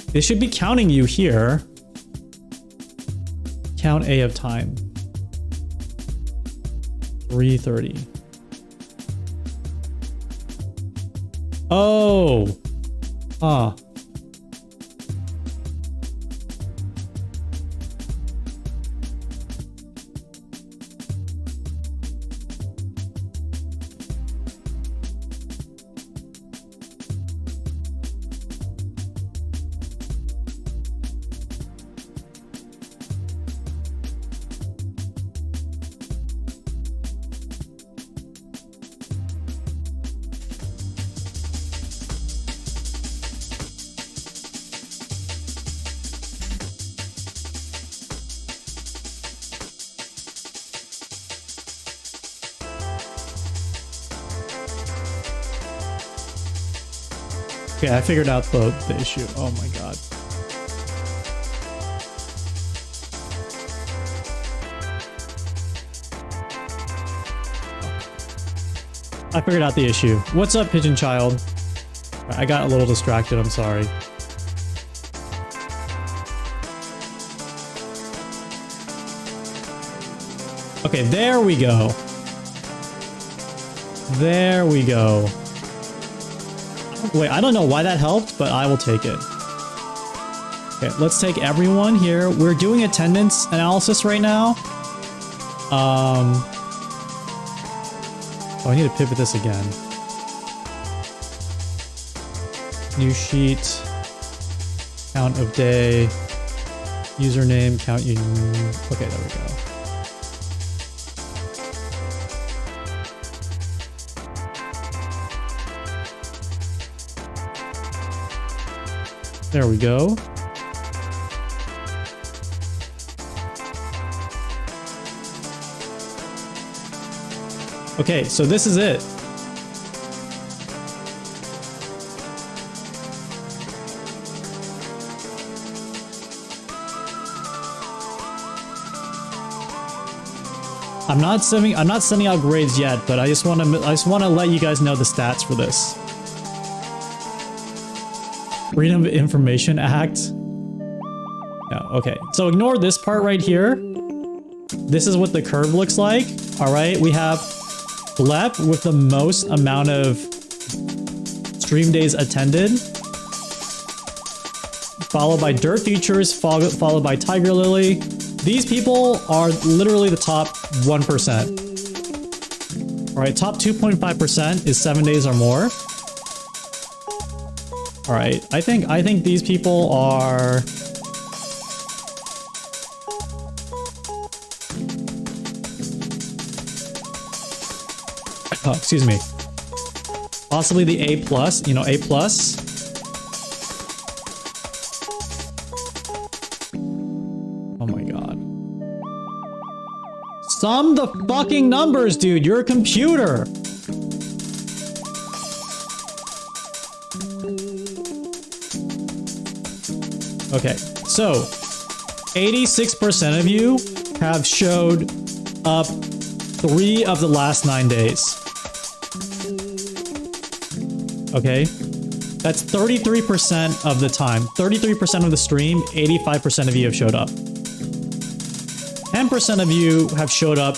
They should be counting you here. Count A of time. 3:30. Oh. Huh. Okay, I figured out the issue. Oh my god. I figured out the issue. What's up, Pigeon Child? I got a little distracted, I'm sorry. Okay, there we go. There we go. Wait, I don't know why that helped, but I will take it. Okay, let's take everyone here. We're doing attendance analysis right now. Oh, I need to pivot this again. New sheet. Count of day. Username, count you. Okay, there we go. There we go. Okay, so this is it. I'm not sending out grades yet, but I just want to let you guys know the stats for this. Freedom of Information Act. No, okay. So ignore this part right here. This is what the curve looks like. All right, we have Blep with the most amount of stream days attended, followed by Dirt Features, followed by Tiger Lily. These people are literally the top 1%. All right, top 2.5% is 7 days or more. All right, I think these people are. Oh, excuse me. Possibly the A+, you know, A+. Oh my god. Sum the fucking numbers, dude. You're a computer. Okay, so 86% of you have showed up 3 of the last 9 days. Okay, that's 33% of the time. 33% of the stream, 85% of you have showed up. 10% of you have showed up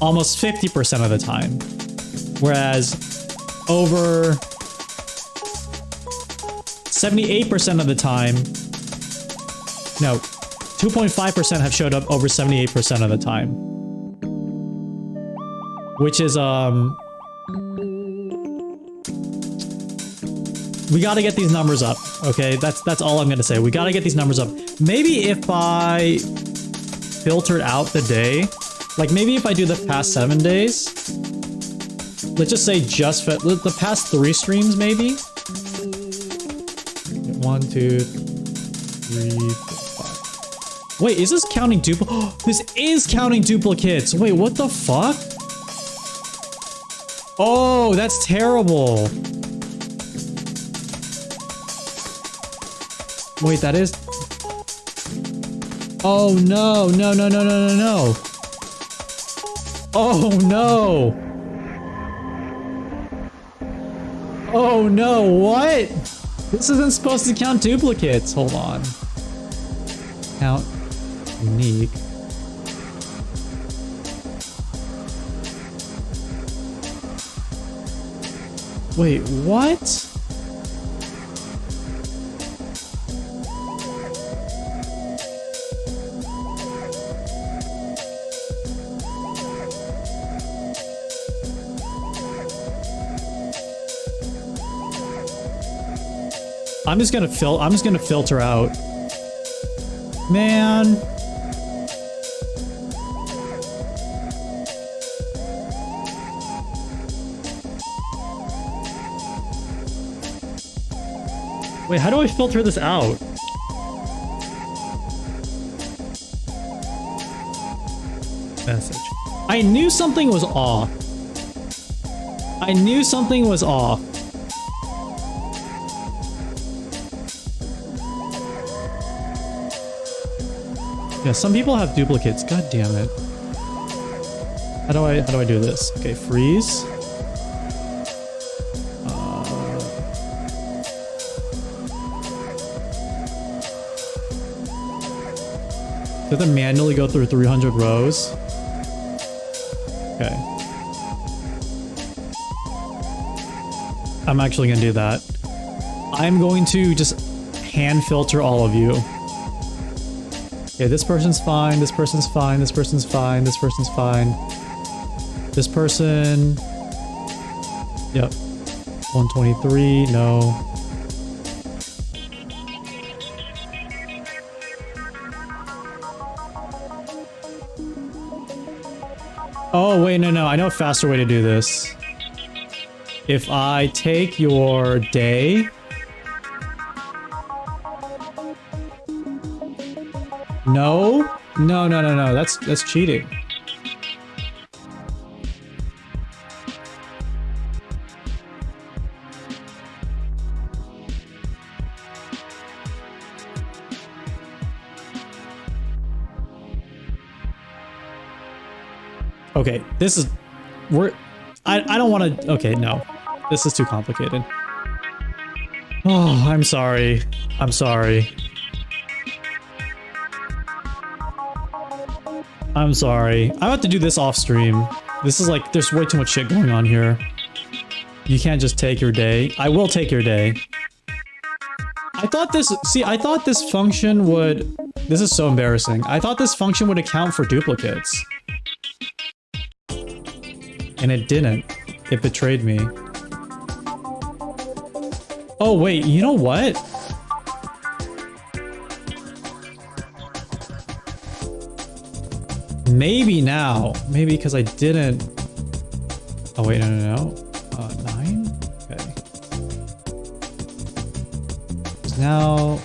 almost 50% of the time. Whereas over 78% of the time, no, 2.5% have showed up over 78% of the time. Which is, we gotta get these numbers up, okay? That's all I'm gonna say. We gotta get these numbers up. Maybe if I filtered out the day, like maybe if I do the past 7 days, let's just say just the past 3 streams, maybe. 1, 2, 3, 4, 5. Wait, is this counting duplicates? This is counting duplicates. Wait, what the fuck? Oh, that's terrible. Wait, that is... Oh no, no, no, no, no, no, no. Oh no. Oh no, what? This isn't supposed to count duplicates. Hold on. Count unique. Wait, what? I'm just gonna filter out. Man. Wait, how do I filter this out? Message. I knew something was off. I knew something was off. Yeah, some people have duplicates. God damn it. How do I do this? Okay, freeze. Do I have to manually go through 300 rows? Okay. I'm actually gonna do that. I'm going to just hand filter all of you. Okay, this person's fine, this person's fine, this person's fine, this person's fine. This person... Yep. 123, no. Oh, wait, no, I know a faster way to do this. If I take your day... No, that's cheating. Okay, this is... I don't want to... Okay, no. This is too complicated. Oh, I'm sorry. I'm sorry. I'm sorry. I have to do this off stream. This is like... There's way too much shit going on here. You can't just take your day. I will take your day. I thought this... See, I thought this function would... This is so embarrassing. I thought this function would account for duplicates. And it didn't. It betrayed me. Oh, wait, you know what? Maybe now. Maybe because I didn't... Oh, wait, no. 9? Okay. Now...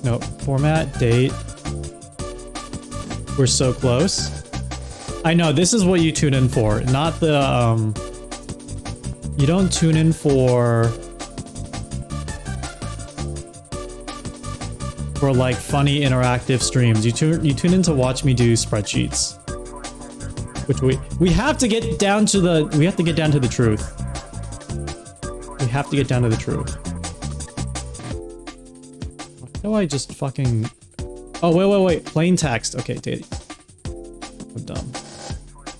No, format, date. We're so close. I know, this is what you tune in for, not the, You don't tune in for like funny interactive streams. You tune in to watch me do spreadsheets. Which we have to get down to the truth. We have to get down to the truth. How do I just fucking... Oh, wait. Plain text. Okay, date. I'm dumb.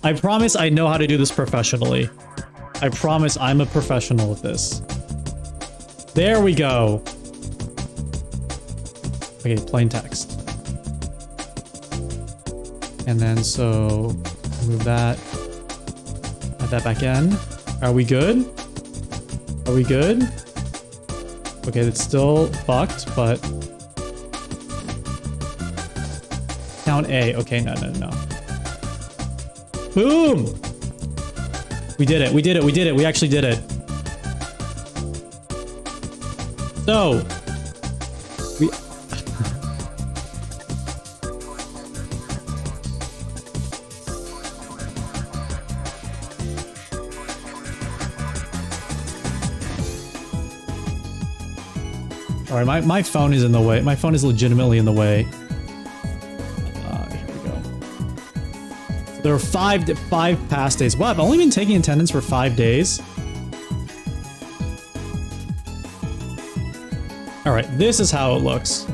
I promise I know how to do this professionally. I promise I'm a professional at this. There we go. Okay, plain text. And then so... Move that. Add that back in. Are we good? Are we good? Okay, it's still fucked, but... Count A. Okay, no. Boom! We did it. We actually did it. So... We... Alright, my phone is in the way. My phone is legitimately in the way. Here we go. There are five past days. Wow, I've only been taking attendance for 5 days. Alright, this is how it looks.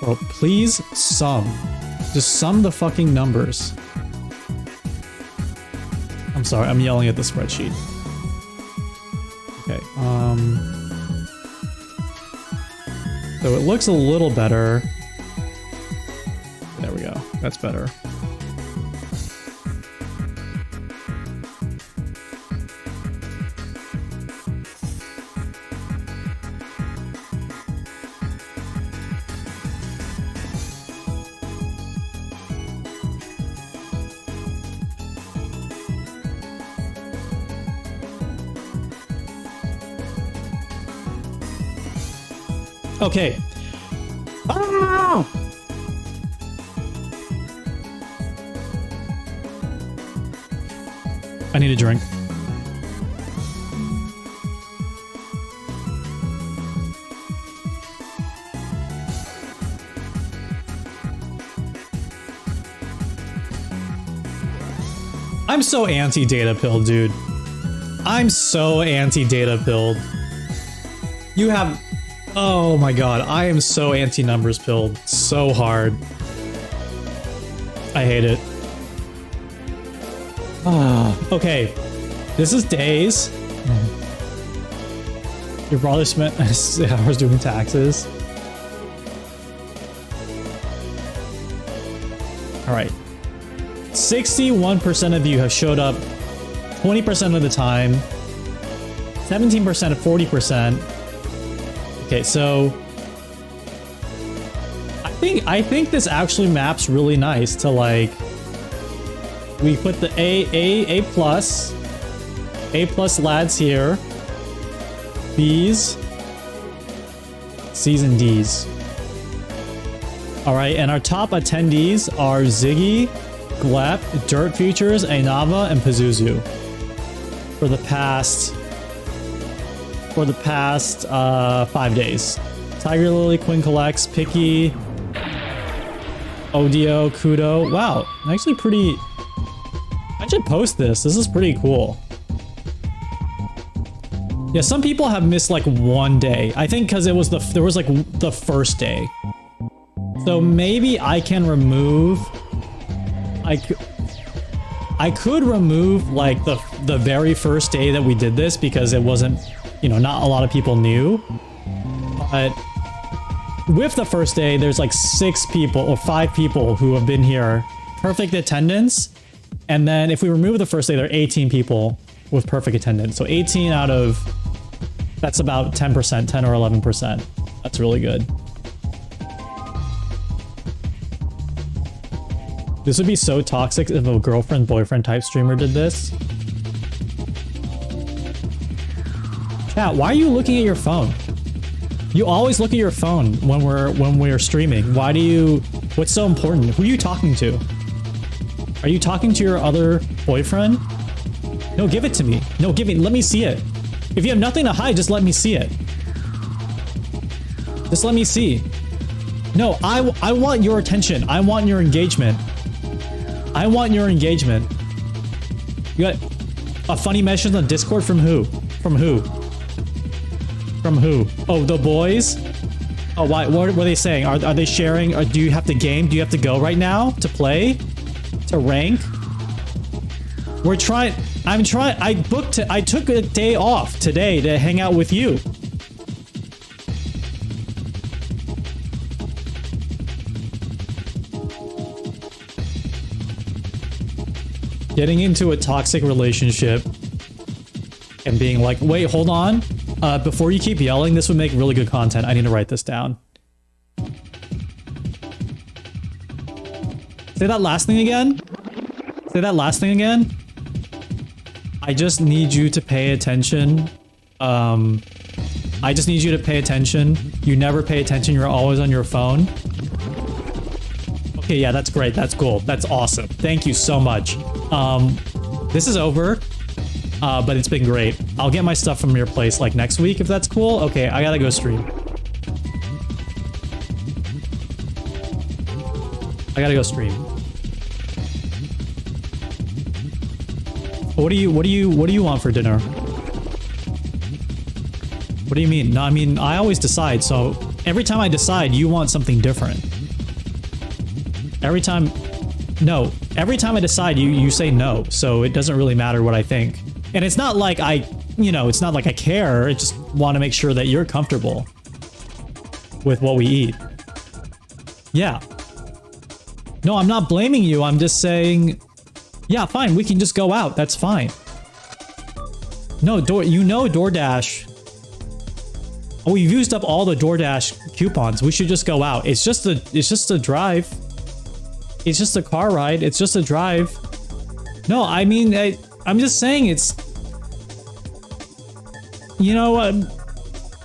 Oh, please sum. Just sum the fucking numbers. I'm sorry, I'm yelling at the spreadsheet. Okay, so it looks a little better. There we go. That's better. Okay. Ah! I need a drink. I'm so anti-data pill, dude. I'm so anti-data pilled. You have... Oh my god, I am so anti-numbers pilled. So hard. I hate it. Okay. This is days. Your brother spent hours doing taxes. Alright. 61% of you have showed up 20% of the time. 17% of 40%. Okay, so I think this actually maps really nice to like we put the A plus lads here, B's, C's and D's. All right, and our top attendees are Ziggy, Glep, Dirt Futures, Ainava, and Pazuzu for the past 5 days. Tiger Lily, Quinn Collects, Picky, Odio, Kudo. Wow, actually pretty... I should post this. This is pretty cool. Yeah, some people have missed like one day. I think because it was there was like the first day. So maybe I can remove... I could remove like the very first day that we did this because it wasn't, you know, not a lot of people knew. But with the first day, there's like 6 people or 5 people who have been here, perfect attendance. And then if we remove the first day, there are 18 people with perfect attendance. So 18 out of, that's about 10%, 10 or 11%. That's really good. This would be so toxic if a girlfriend-boyfriend type streamer did this. Chat, why are you looking at your phone? You always look at your phone when we're streaming. Why do you... What's so important? Who are you talking to? Are you talking to your other boyfriend? No, give it to me. No, give me... Let me see it. If you have nothing to hide, just let me see it. Just let me see. No, I want your attention. I want your engagement. I want your engagement. You got a funny message on Discord from who? From who? From who? Oh, the boys? Oh, why? What were they saying? Are they sharing? Or do you have to game? Do you have to go right now to play? To rank? We're trying. I'm trying. I took a day off today to hang out with you. Getting into a toxic relationship and being like, wait, hold on. Before you keep yelling, this would make really good content. I need to write this down. Say that last thing again. Say that last thing again. I just need you to pay attention. I just need you to pay attention. You never pay attention. You're always on your phone. Okay, yeah, that's great. That's cool. That's awesome. Thank you so much. This is over, but it's been great. I'll get my stuff from your place like next week if that's cool. Okay, I gotta go stream. I gotta go stream. What do you want for dinner? What do you mean? No, I mean, I always decide, so every time I decide, you want something different. Every time I decide, you say no, so it doesn't really matter what I think. And it's not like it's not like I care, I just want to make sure that you're comfortable with what we eat. Yeah. No, I'm not blaming you, I'm just saying, yeah, fine, we can just go out, that's fine. No, DoorDash. Oh, we've used up all the DoorDash coupons, we should just go out. It's just a drive. It's just a car ride. It's just a drive. No, I mean, I'm just saying it's... You know,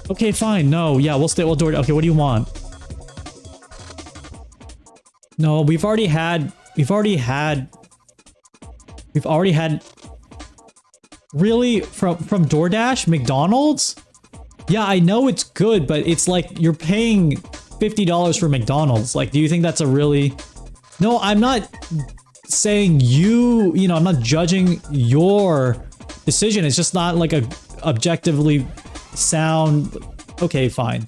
okay, fine. No, yeah, we'll do it. Okay, what do you want? No, we've already had... Really? From DoorDash? McDonald's? Yeah, I know it's good, but it's like you're paying $50 for McDonald's. Like, do you think that's a really... No, I'm not saying you know, I'm not judging your decision. It's just not like a objectively sound. Okay, fine.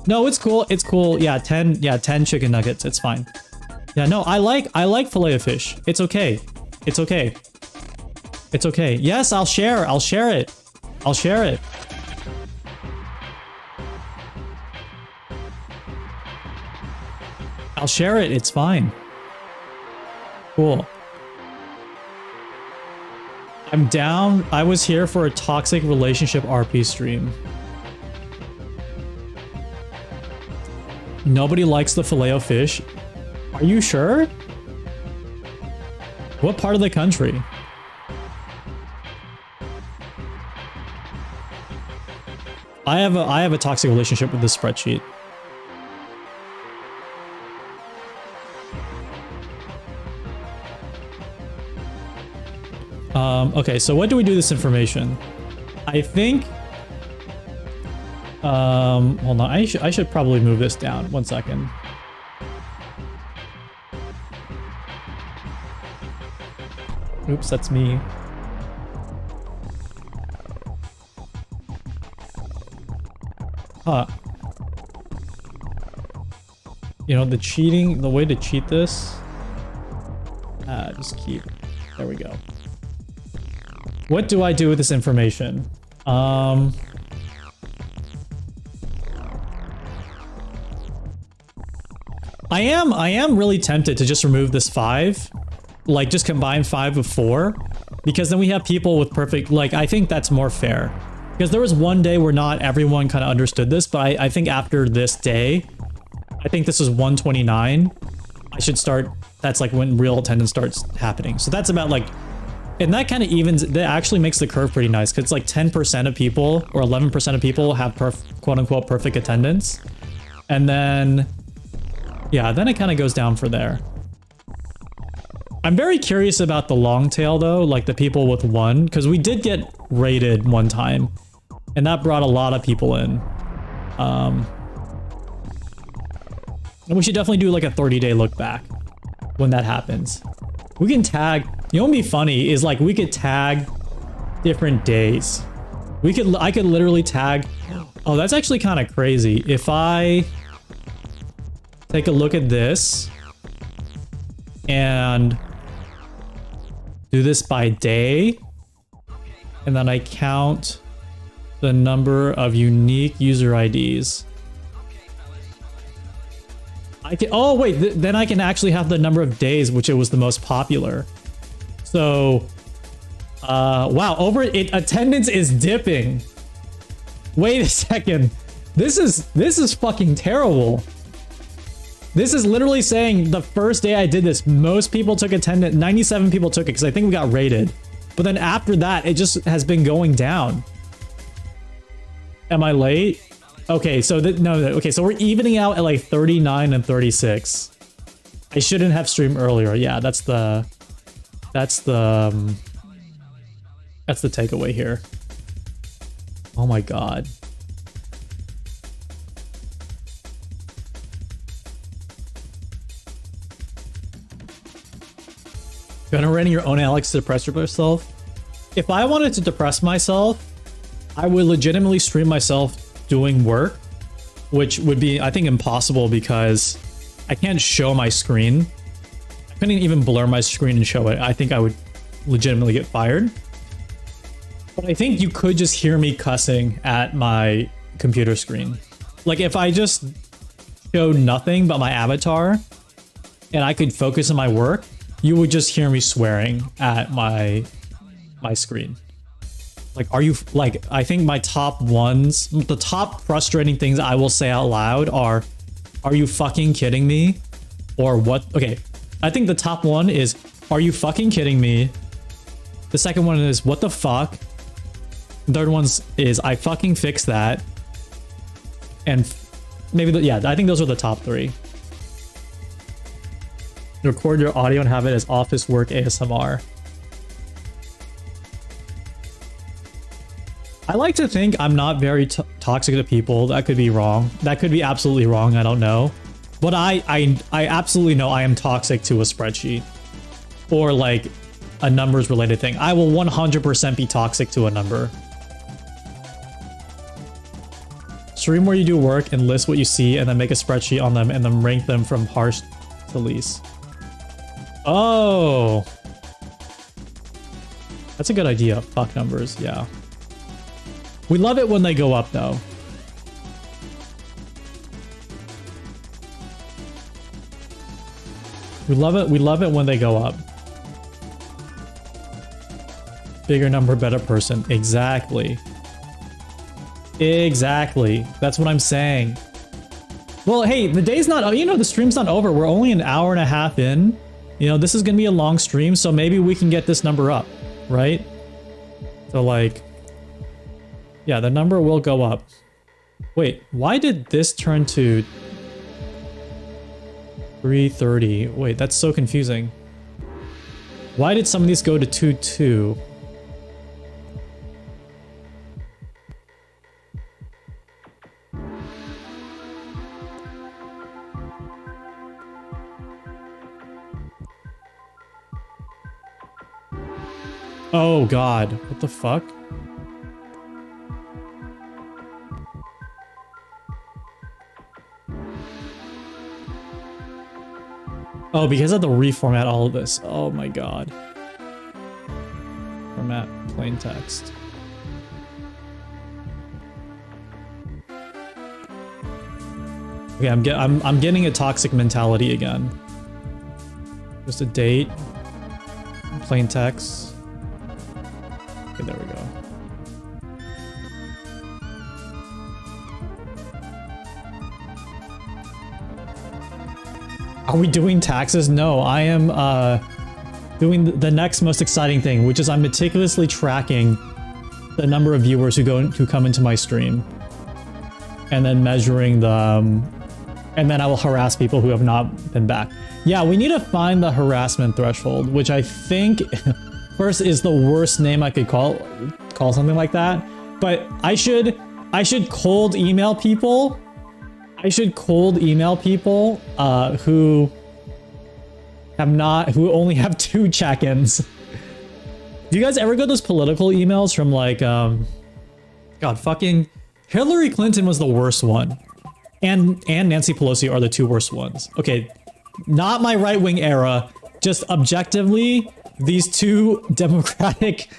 No, it's cool. It's cool. Yeah, 10 chicken nuggets. It's fine. Yeah, no, I like filet of fish. It's okay. It's okay. It's okay. Yes, I'll share. I'll share it. I'll share it. I'll share it. It's fine. Cool. I'm down. I was here for a toxic relationship RP stream. Nobody likes the filet of fish. Are you sure? What part of the country? I have a toxic relationship with this spreadsheet. Okay, so what do we do with this information? I think... hold on, I should probably move this down. 1 second. Oops, that's me. Huh. You know, the way to cheat this... just keep... There we go. What do I do with this information? I am really tempted to just remove this 5. Like, just combine 5 with 4. Because then we have people with perfect... Like, I think that's more fair. Because there was one day where not everyone kind of understood this, but I think after this day, I think this is 129. I should start... That's like when real attendance starts happening. So that's about like... And that kind of evens... That actually makes the curve pretty nice. Because it's like 10% of people, or 11% of people have quote-unquote perfect attendance. And then... Yeah, then it kind of goes down for there. I'm very curious about the long tail though, like the people with 1, because we did get raided one time, and that brought a lot of people in. And we should definitely do like a 30-day look back when that happens. We can tag, you know what would be funny is like we could tag different days. I could literally tag, oh, that's actually kind of crazy. If I take a look at this and do this by day, and then I count the number of unique user IDs. I can, oh wait, then I can actually have the number of days which it was the most popular. So, wow, attendance is dipping. Wait a second, this is fucking terrible. This is literally saying the first day I did this, most people took attendance, 97 people took it because I think we got raided. But then after that, it just has been going down. Am I late? Okay, so okay, so we're evening out at like 39 and 36. I shouldn't have streamed earlier. Yeah, that's the takeaway here. Oh my god. Generating your own Alex to depress yourself? If I wanted to depress myself, I would legitimately stream myself doing work, which would be, I think, impossible because I can't show my screen. I couldn't even blur my screen and show it. I think I would legitimately get fired. But I think you could just hear me cussing at my computer screen. Like if I just showed nothing but my avatar and I could focus on my work, you would just hear me swearing at my screen. Like, are you, like, I think my top ones, the top frustrating things I will say out loud are you fucking kidding me? Or what? Okay, I think the top one is, are you fucking kidding me? The second one is, what the fuck? The third one is, I fucking fixed that. And maybe, yeah, I think those are the top 3. Record your audio and have it as office work ASMR. I like to think I'm not very toxic to people. That could be wrong. That could be absolutely wrong. I don't know. But I absolutely know I am toxic to a spreadsheet. or like a numbers related thing. I will 100% be toxic to a number. Stream where you do work and list what you see and then make a spreadsheet on them and then rank them from harsh to least. Oh. That's a good idea. Fuck numbers, yeah. We love it when they go up though. We love it when they go up. Bigger number, better person. Exactly. Exactly. That's what I'm saying. Well, hey, the day's not, you know, the stream's not over. We're only an hour and a half in. You know, this is gonna be a long stream, so maybe we can get this number up, right? So like, yeah, the number will go up. Wait, why did this turn to 330? Wait, that's so confusing. Why did some of these go to 2.2? Oh god, what the fuck? Oh, because I have to reformat all of this. Oh my god. Format plain text. Okay, I'm getting a toxic mentality again. Just a date. Plain text. Okay, there we go. Are we doing taxes? No, I am doing the next most exciting thing, which is I'm meticulously tracking the number of viewers who come into my stream, and then measuring the, and then I will harass people who have not been back. Yeah, we need to find the harassment threshold, which I think first is the worst name I could call something like that. But I should cold email people. I should cold email people who only have 2 check-ins. Do you guys ever get those political emails from like God, fucking Hillary Clinton was the worst one. And Nancy Pelosi are the 2 worst ones. Okay, not my right-wing era, just objectively, these 2 Democratic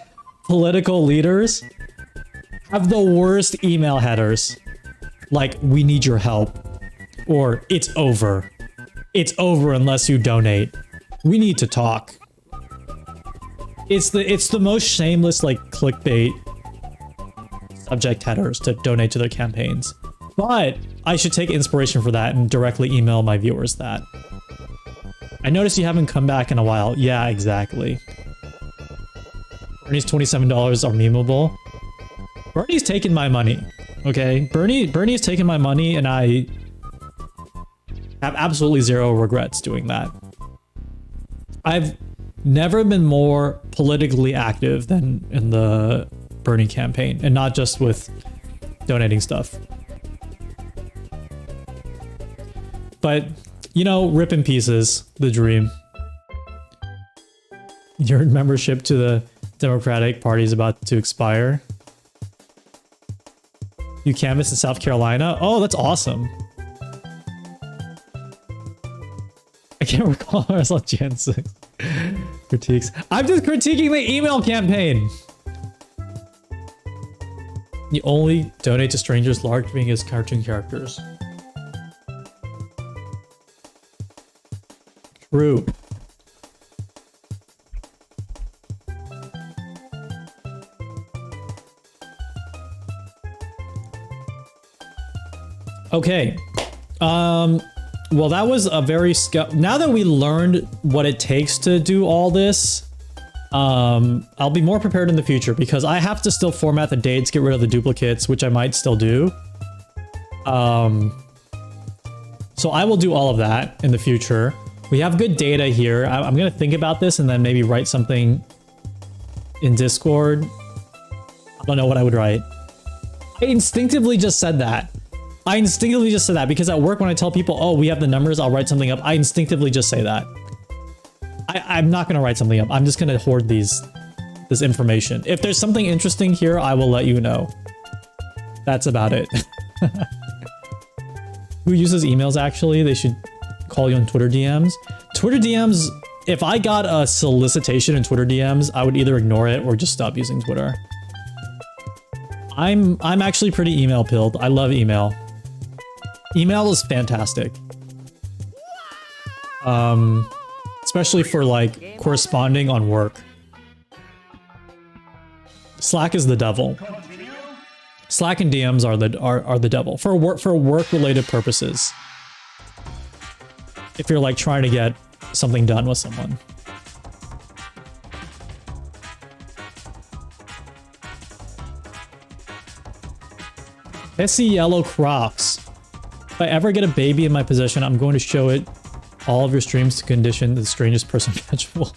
political leaders have the worst email headers. Like, we need your help. Or, it's over. It's over unless you donate. We need to talk. It's the most shameless, like, clickbait subject headers to donate to their campaigns. But I should take inspiration for that and directly email my viewers that. I noticed you haven't come back in a while. Yeah, exactly. Bernie's $27 are memeable. Bernie's taking my money. Okay, Bernie's taken my money, and I have absolutely 0 regrets doing that. I've never been more politically active than in the Bernie campaign, and not just with donating stuff. But, you know, rip in pieces, the dream. Your membership to the Democratic Party is about to expire. You canvass in South Carolina? Oh, that's awesome. I can't recall Russell Jensen. Critiques. I'm just critiquing the email campaign. You only donate to strangers large being as cartoon characters. True. Okay. Well, that was a very now that we learned what it takes to do all this, I'll be more prepared in the future because I have to still format the dates, get rid of the duplicates, which I might still do. So I will do all of that in the future. We have good data here. I'm going to think about this and then maybe write something in Discord. I don't know what I would write. I instinctively just said that. I instinctively just said that because at work when I tell people, oh, we have the numbers, I'll write something up. I instinctively just say that. I'm not gonna write something up. I'm just gonna hoard this information. If there's something interesting here, I will let you know. That's about it. Who uses emails actually? They should call you on Twitter DMs. Twitter DMs, if I got a solicitation in Twitter DMs, I would either ignore it or just stop using Twitter. I'm actually pretty email pilled. I love email. Email is fantastic. Especially for like corresponding on work. Slack is the devil. Slack and DMs are the devil for work related purposes. If you're like trying to get something done with someone. Pissy yellow Crocs. If I ever get a baby in my possession, I'm going to show it all of your streams to condition the strangest person imaginable.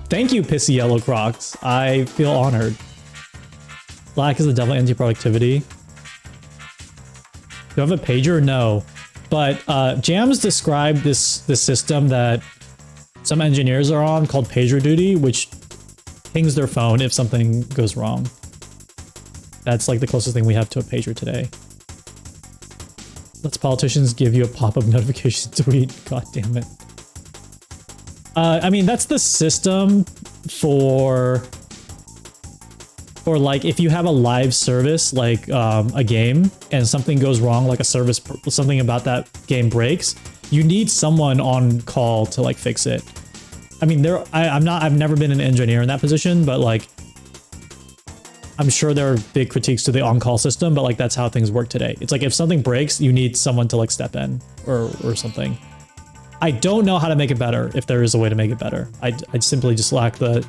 Thank you, Pissy yellow Crocs. I feel honored. Slack is the devil anti-productivity. Do I have a pager? No. But Jams described this system that some engineers are on called pager duty, which pings their phone if something goes wrong. That's like the closest thing we have to a pager today. Let's politicians give you a pop-up notification tweet. God damn it. I mean, that's the system for like if you have a live service like a game and something goes wrong, like a service, something about that game breaks, you need someone on call to like fix it. I mean, I've never been an engineer in that position, but like I'm sure there are big critiques to the on-call system, but like that's how things work today. It's like if something breaks, you need someone to like step in or something. I don't know how to make it better, if there is a way to make it better. I simply just lack the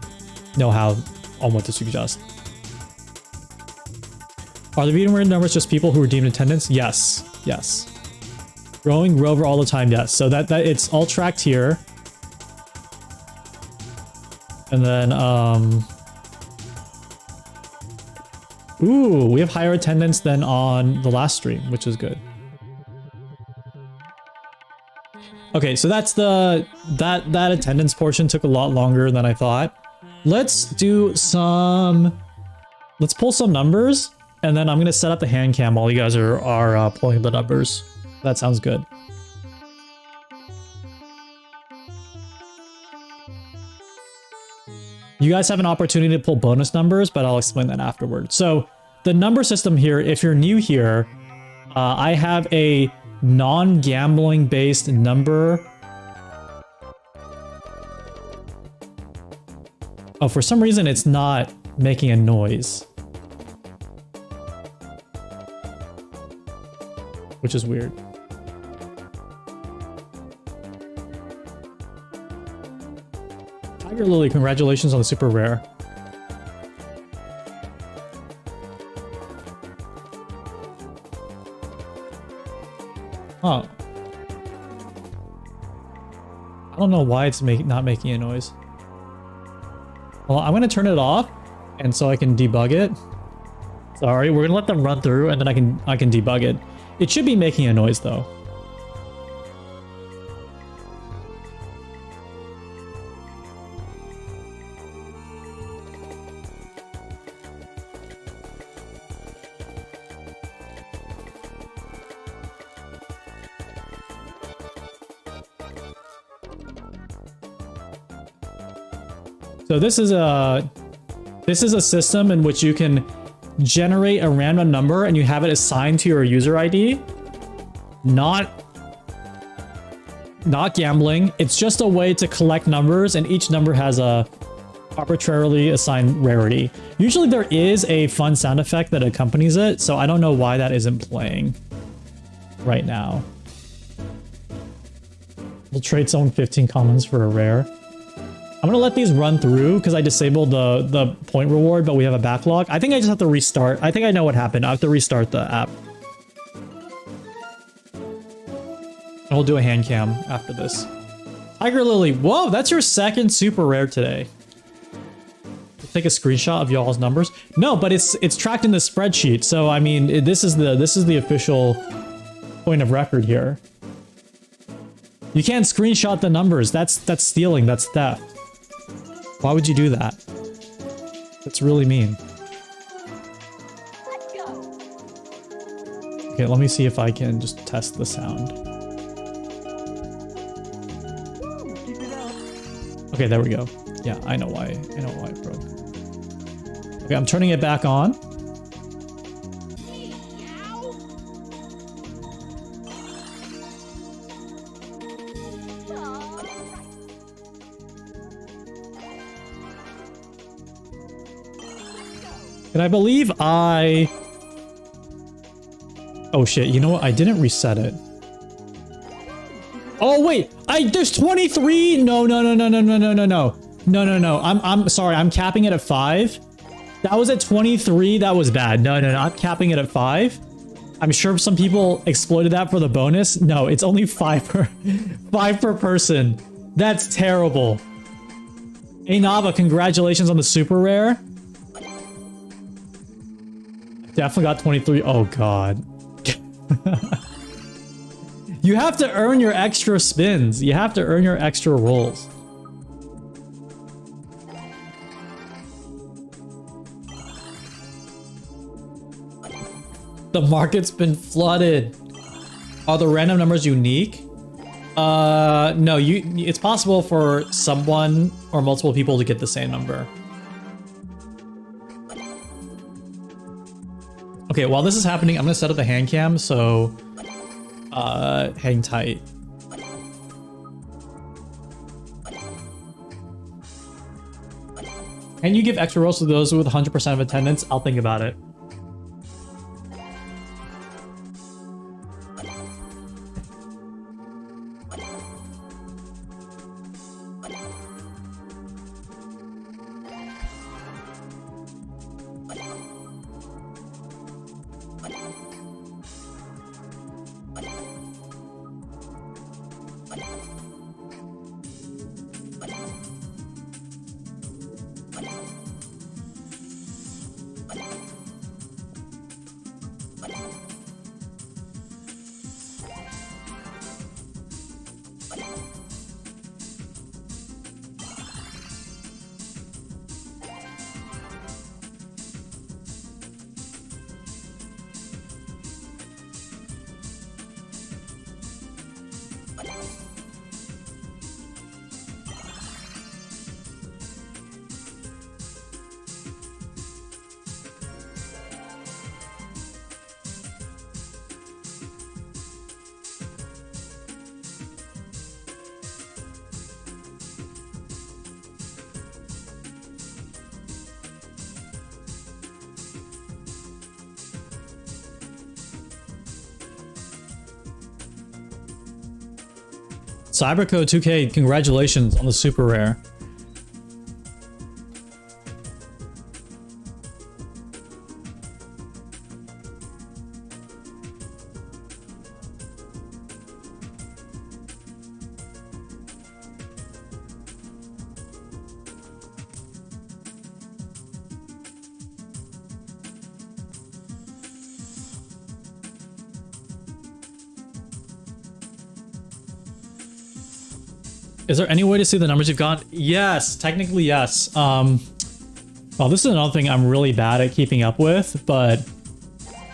know-how on what to suggest. Are the reading numbers just people who redeemed attendance? Yes. Yes. Growing rover all the time, yes. So that it's all tracked here. And then, ooh, we have higher attendance than on the last stream, which is good. Okay, so that's that attendance portion took a lot longer than I thought. Let's pull some numbers, and then I'm gonna set up the hand cam while you guys are pulling the numbers. That sounds good. You guys have an opportunity to pull bonus numbers, but I'll explain that afterward. So the number system here, if you're new here, I have a non-gambling based number. Oh, for some reason it's not making a noise, which is weird. Tiger Lily, congratulations on the super rare. Huh. I don't know why it's not making a noise. Well, I'm gonna turn it off, and so I can debug it. Sorry, we're gonna let them run through, and then I can debug it. It should be making a noise though. So this is a system in which you can generate a random number and you have it assigned to your user ID. Not gambling. It's just a way to collect numbers, and each number has a arbitrarily assigned rarity. Usually there is a fun sound effect that accompanies it, so I don't know why that isn't playing right now. We'll trade someone 15 commons for a rare. I'm gonna let these run through because I disabled the point reward, but we have a backlog. I think I just have to restart. I think I know what happened. I have to restart the app. And we'll do a hand cam after this. Tiger Lily, whoa, that's your second super rare today. Take a screenshot of y'all's numbers. No, but it's tracked in the spreadsheet. So I mean, this is the official point of record here. You can't screenshot the numbers. That's stealing. That's theft. Why would you do that? That's really mean. Okay, let me see if I can just test the sound. Okay, there we go. Yeah, I know why it broke. Okay, I'm turning it back on. And I believe oh shit, you know what? I didn't reset it. Oh wait, there's 23. No. I'm sorry. I'm capping it at 5. That was at 23. That was bad. No. I'm capping it at 5. I'm sure some people exploited that for the bonus. No, it's only 5 per person. That's terrible. Hey Nava, congratulations on the super rare. Definitely got 23. Oh god. You have to earn your extra spins. You have to earn your extra rolls. The market's been flooded. Are the random numbers unique? No, it's possible for someone or multiple people to get the same number. Okay, while this is happening, I'm gonna set up the hand cam, so hang tight. Can you give extra rolls to those with 100% of attendance? I'll think about it. Cybercode 2K, congratulations on the super rare. Is there any way to see the numbers you've got? Yes, technically yes. Well, this is another thing I'm really bad at keeping up with, but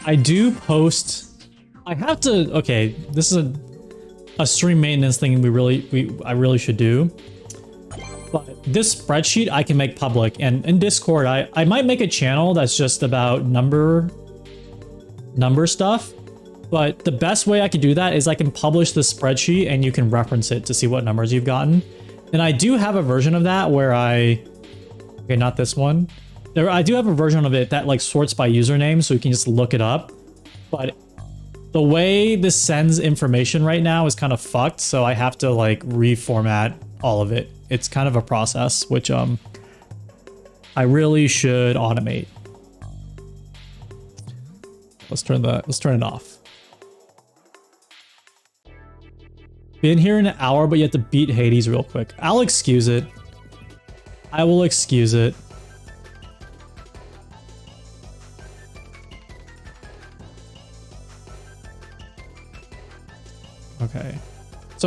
I do post. I have to. Okay, this is a stream maintenance thing I really should do. But this spreadsheet I can make public, and in Discord I might make a channel that's just about number stuff. But the best way I could do that is I can publish the spreadsheet and you can reference it to see what numbers you've gotten. And I do have a version of that where okay, not this one. I do have a version of it that like sorts by username, so you can just look it up. But the way this sends information right now is kind of fucked, so I have to like reformat all of it. It's kind of a process, which I really should automate. Let's turn it off. Been here an hour, but you have to beat Hades real quick. I'll excuse it. I will excuse it. Okay.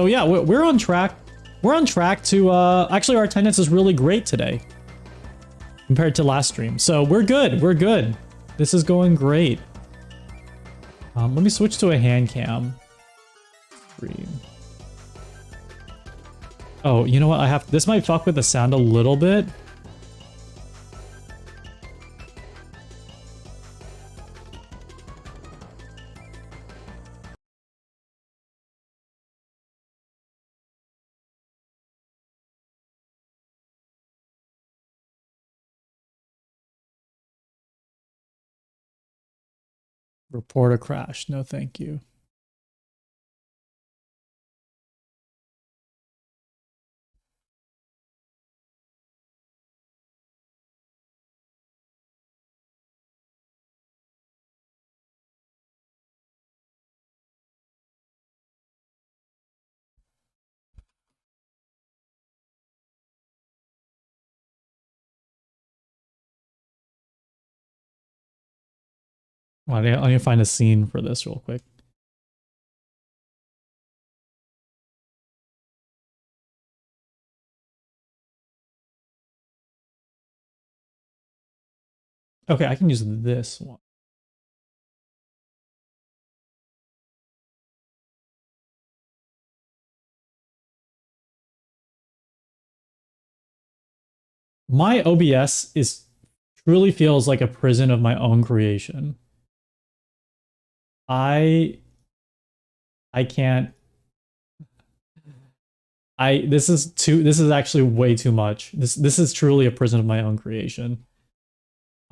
So yeah, we're on track. We're on track to, actually our attendance is really great today compared to last stream. So we're good, we're good. This is going great. Let me switch to a hand cam. Oh, you know what? This might fuck with the sound a little bit. Report a crash. No, thank you. Well, I need to find a scene for this real quick. Okay, I can use this one. My OBS truly feels like a prison of my own creation. I can't. This is actually way too much. This is truly a prison of my own creation.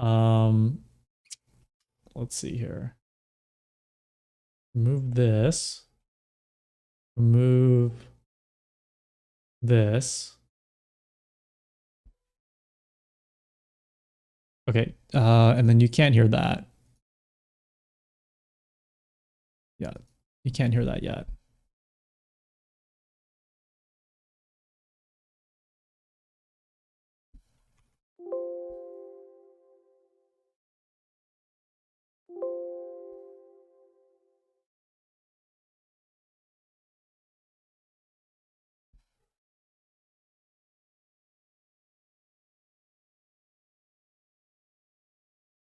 Let's see here. Remove this. Remove this. Okay, and then you can't hear that. Yeah, you can't hear that yet.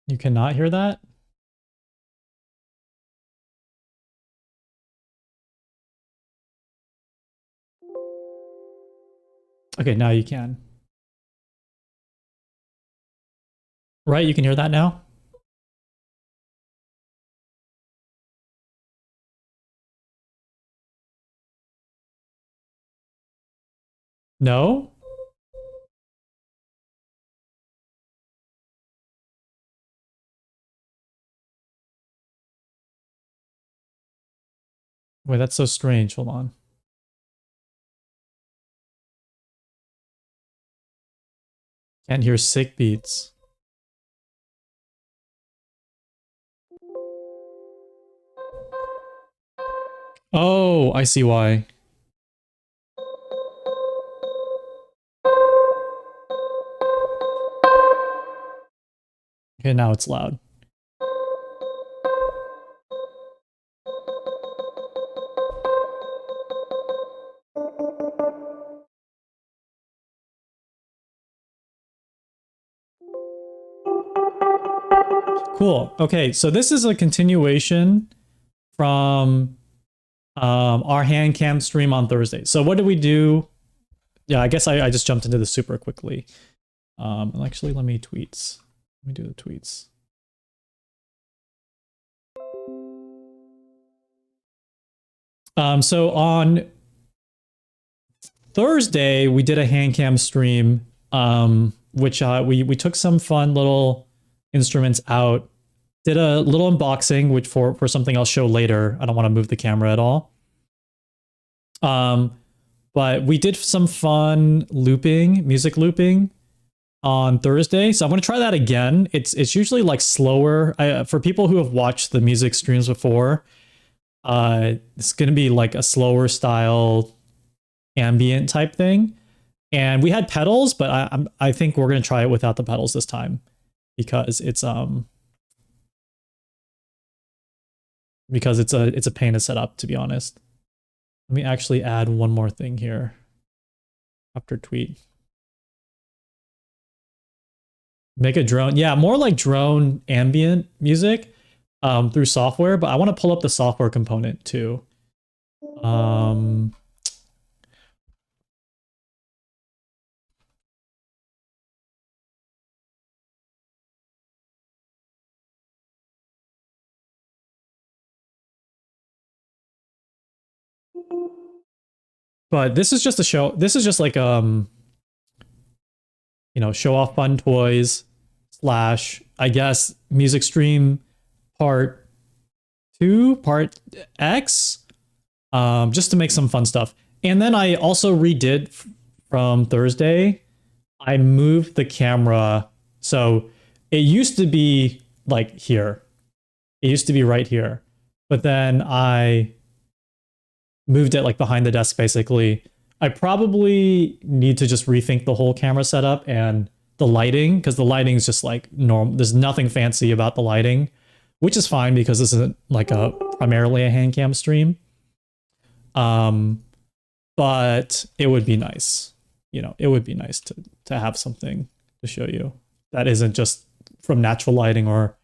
You cannot hear that? Okay, now you can. Right, you can hear that now? No? Wait, that's so strange. Hold on. Can't hear sick beats. Oh, I see why. Okay, now it's loud. Cool. Okay, so this is a continuation from our hand cam stream on Thursday. So what did we do? Yeah, I guess I just jumped into this super quickly. Actually, let me tweets. Let me do the tweets. So on Thursday, we did a hand cam stream, which we took some fun little instruments out, did a little unboxing, which for something I'll show later. I don't want to move the camera at all. But we did some fun music looping on Thursday. So I'm going to try that again. It's usually like slower. For people who have watched the music streams before, it's going to be like a slower style ambient type thing. And we had pedals, but I think we're going to try it without the pedals this time because it's a pain to set up, to be honest. Let me actually add one more thing here after tweet. Make a drone. Yeah, more like drone ambient music through software, but I want to pull up the software component too. But this is just a show. This is just like you know, show off fun toys slash, I guess, music stream part 2, part X, just to make some fun stuff. And then I also redid from Thursday. I moved the camera. So it used to be like here. It used to be right here. But then I moved it like behind the desk, basically. I probably need to just rethink the whole camera setup and the lighting, because the lighting is just like normal. There's nothing fancy about the lighting, which is fine because this isn't like primarily a hand cam stream. But it would be nice, you know, it would be nice to have something to show you that isn't just from natural lighting or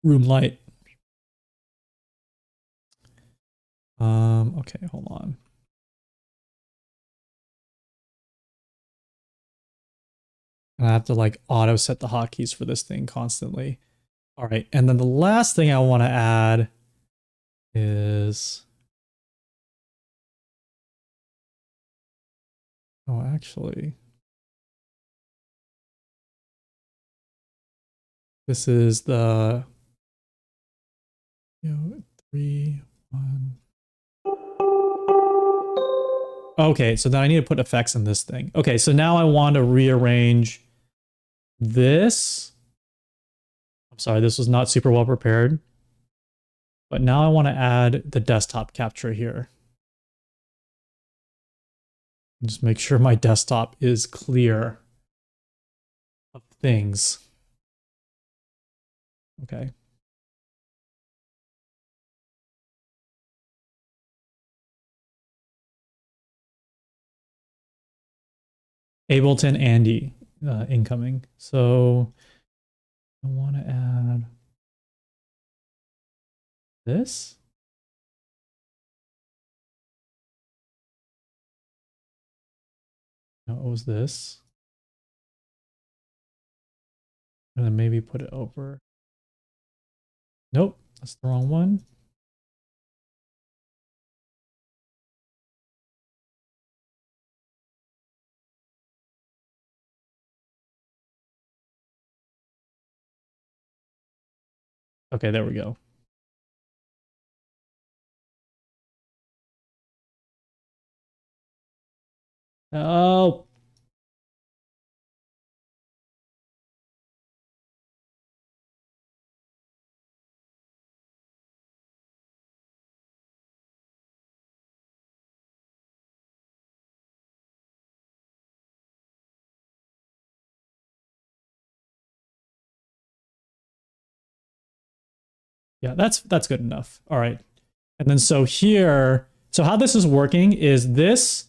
room light. Okay, hold on. And I have to like auto set the hotkeys for this thing constantly. All right, and then the last thing I want to add is, oh, actually, this is the 3, 1. Okay, so then I need to put effects in this thing. Okay, so now I want to rearrange this. I'm sorry, this was not super well prepared. But now I want to add the desktop capture here. Just make sure my desktop is clear of things. Okay. Ableton Andy incoming. So I want to add this. No, it was this. And then maybe put it over. Nope, that's the wrong one. Okay, there we go. Oh. Yeah, that's good enough. All right. And then so here, so how this is working is this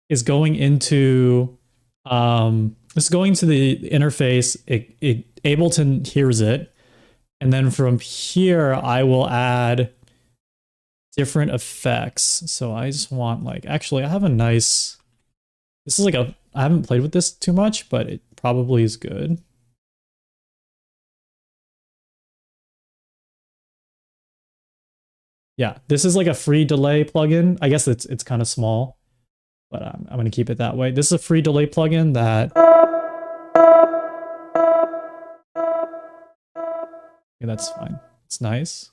is going into this is going to the interface. Ableton hears it. And then from here, I will add different effects. So I just want like, actually I have a nice, this is like I haven't played with this too much, but it probably is good. Yeah, this is like a free delay plugin. I guess it's kind of small, but I'm going to keep it that way. This is a free delay plugin that... Yeah, that's fine. It's nice.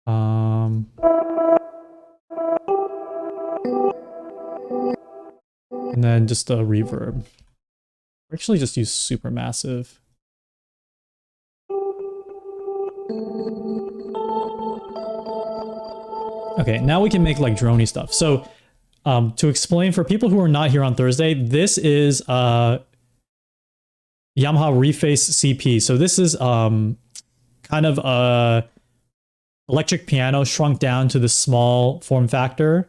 And then just a reverb. Actually just use Supermassive. Okay, now we can make like droney stuff. So to explain for people who are not here on Thursday, this is Yamaha Reface CP. So this is kind of a electric piano shrunk down to this small form factor.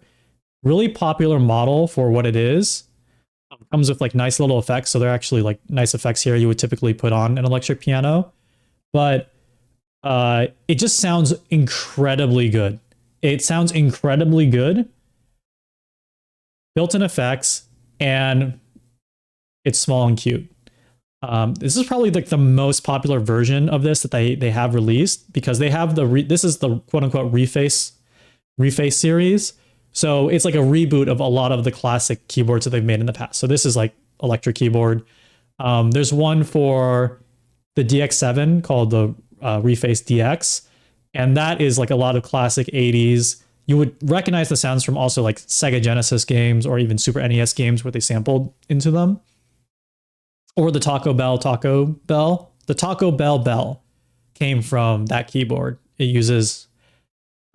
Really popular model for what it is. Comes with like nice little effects. So they're actually like nice effects here you would typically put on an electric piano. But it just sounds incredibly good. It sounds incredibly good. Built-in effects, and it's small and cute. This is probably like the most popular version of this that they have released, because they have this is the quote unquote reface series. So it's like a reboot of a lot of the classic keyboards that they've made in the past. So this is like electric keyboard. There's one for the DX7 called the Reface DX. And that is like a lot of classic 80s. You would recognize the sounds from also like Sega Genesis games or even Super NES games where they sampled into them. Or the Taco Bell. The Taco Bell bell came from that keyboard. It uses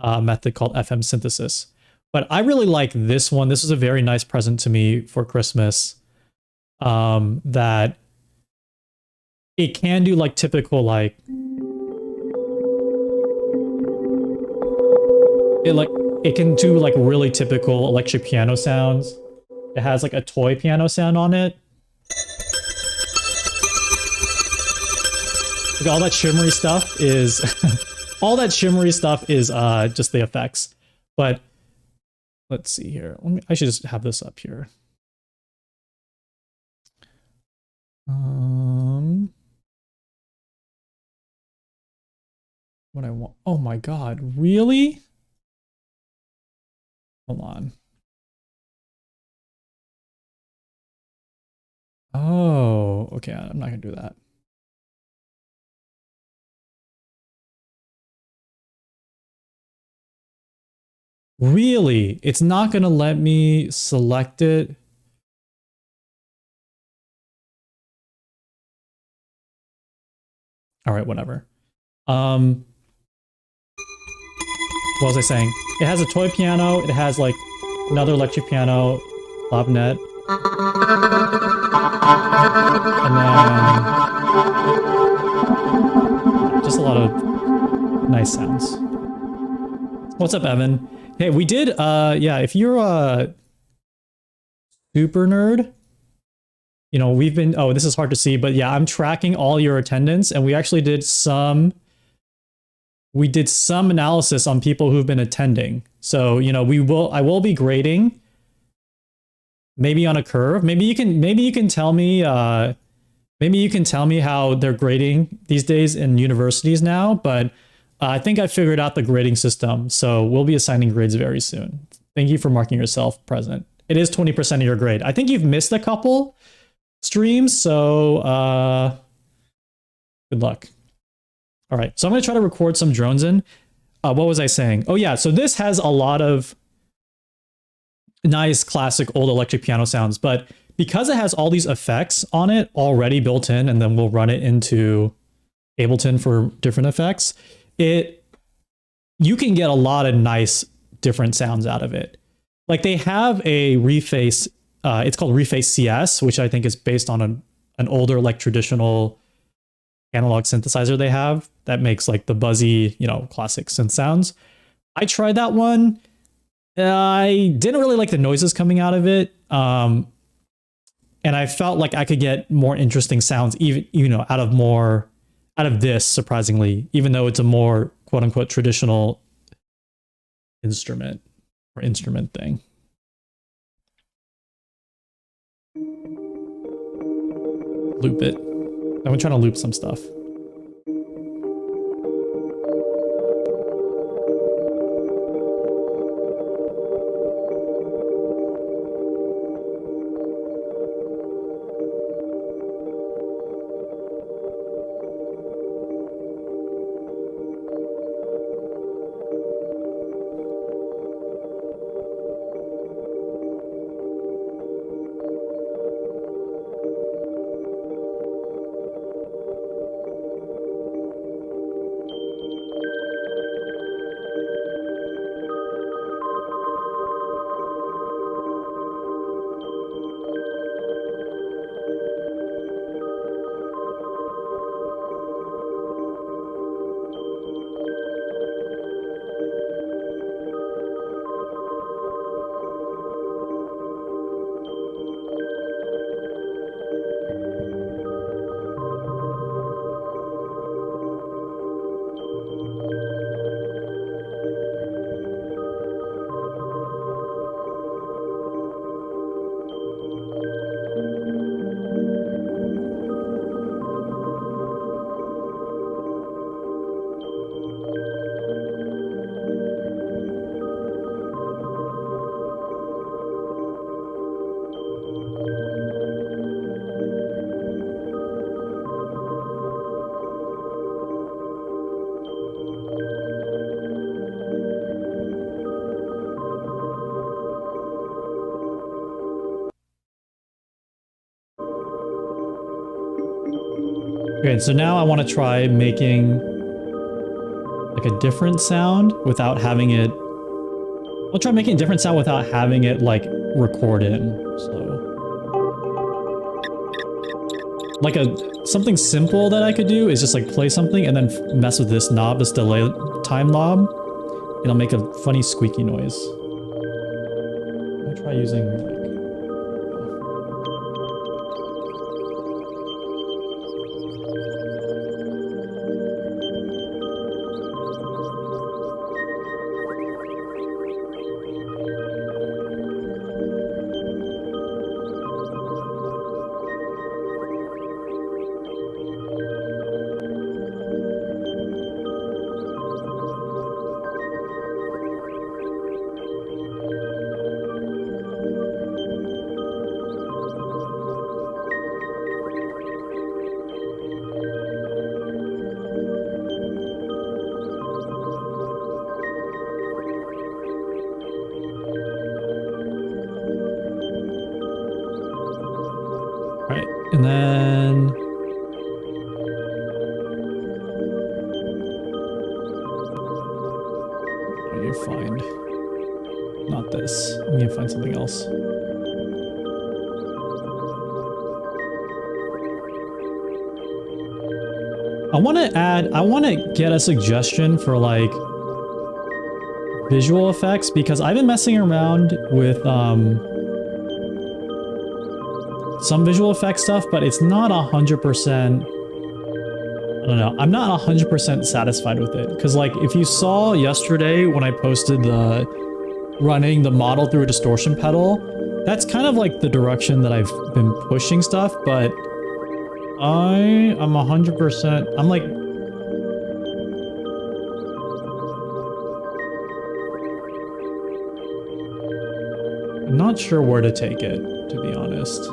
a method called FM synthesis. But I really like this one. This was a very nice present to me for Christmas. That it can do like typical like it can do like really typical electric piano sounds. It has like a toy piano sound on it. Like all that shimmery stuff is all that shimmery stuff is just the effects. But let's see here. I should just have this up here. What I want. Oh my god, really? Hold on. Oh, okay, I'm not gonna do that. Really? It's not gonna let me select it? All right, whatever. What was I saying? It has a toy piano. It has like another electric piano, clavinet, and then just a lot of nice sounds. What's up, Evan? Hey, we did, yeah, if you're a super nerd, you know, we've been, oh, this is hard to see, but yeah, I'm tracking all your attendance, and we actually did some analysis on people who've been attending. So, you know, I will be grading maybe on a curve. Maybe you can tell me, maybe you can tell me how they're grading these days in universities now, but I think I figured out the grading system. So we'll be assigning grades very soon. Thank you for marking yourself present. It is 20% of your grade. I think you've missed a couple streams, so good luck. All right, so I'm gonna try to record some drones in. What was I saying? Oh yeah, so this has a lot of nice classic old electric piano sounds, but because it has all these effects on it already built in, and then we'll run it into Ableton for different effects, you can get a lot of nice different sounds out of it. Like they have a reface, it's called Reface CS, which I think is based on an older like traditional analog synthesizer they have that makes like the buzzy, you know, classic synth sounds. I tried that one. I didn't really like the noises coming out of it. And I felt like I could get more interesting sounds even, you know, out of this, surprisingly, even though it's a more quote unquote traditional instrument thing. Loop it. I'm trying to loop some stuff. Okay, so now I want to try making like a different sound without having it. I'll try making a different sound without having it like record in. So like something simple that I could do is just like play something and then mess with this knob, this delay time knob, and it'll make a funny squeaky noise. I'll try using like. And then I need to find not this. I need to find something else. I want to get a suggestion for like visual effects because I've been messing around with some visual effects stuff, but it's not 100%. I don't know. I'm not 100% satisfied with it. Because like if you saw yesterday when I posted the running the model through a distortion pedal, that's kind of like the direction that I've been pushing stuff, but I am 100%. I'm like, I'm not sure where to take it, to be honest.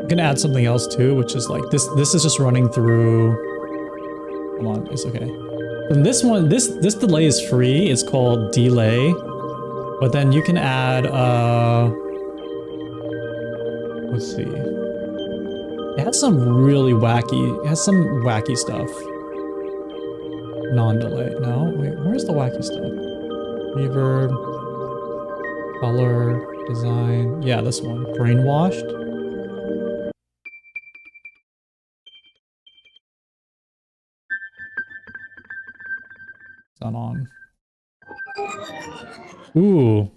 I'm gonna add something else too, which is like this is just running through. Come on, it's okay. And this one, this delay is free. It's called delay, but then you can add let's see. It has some really wacky, it has some wacky stuff. Non-delay. No, wait, where's the wacky stuff? Reverb, color, design. Yeah, this one. Brainwashed. On. Ooh.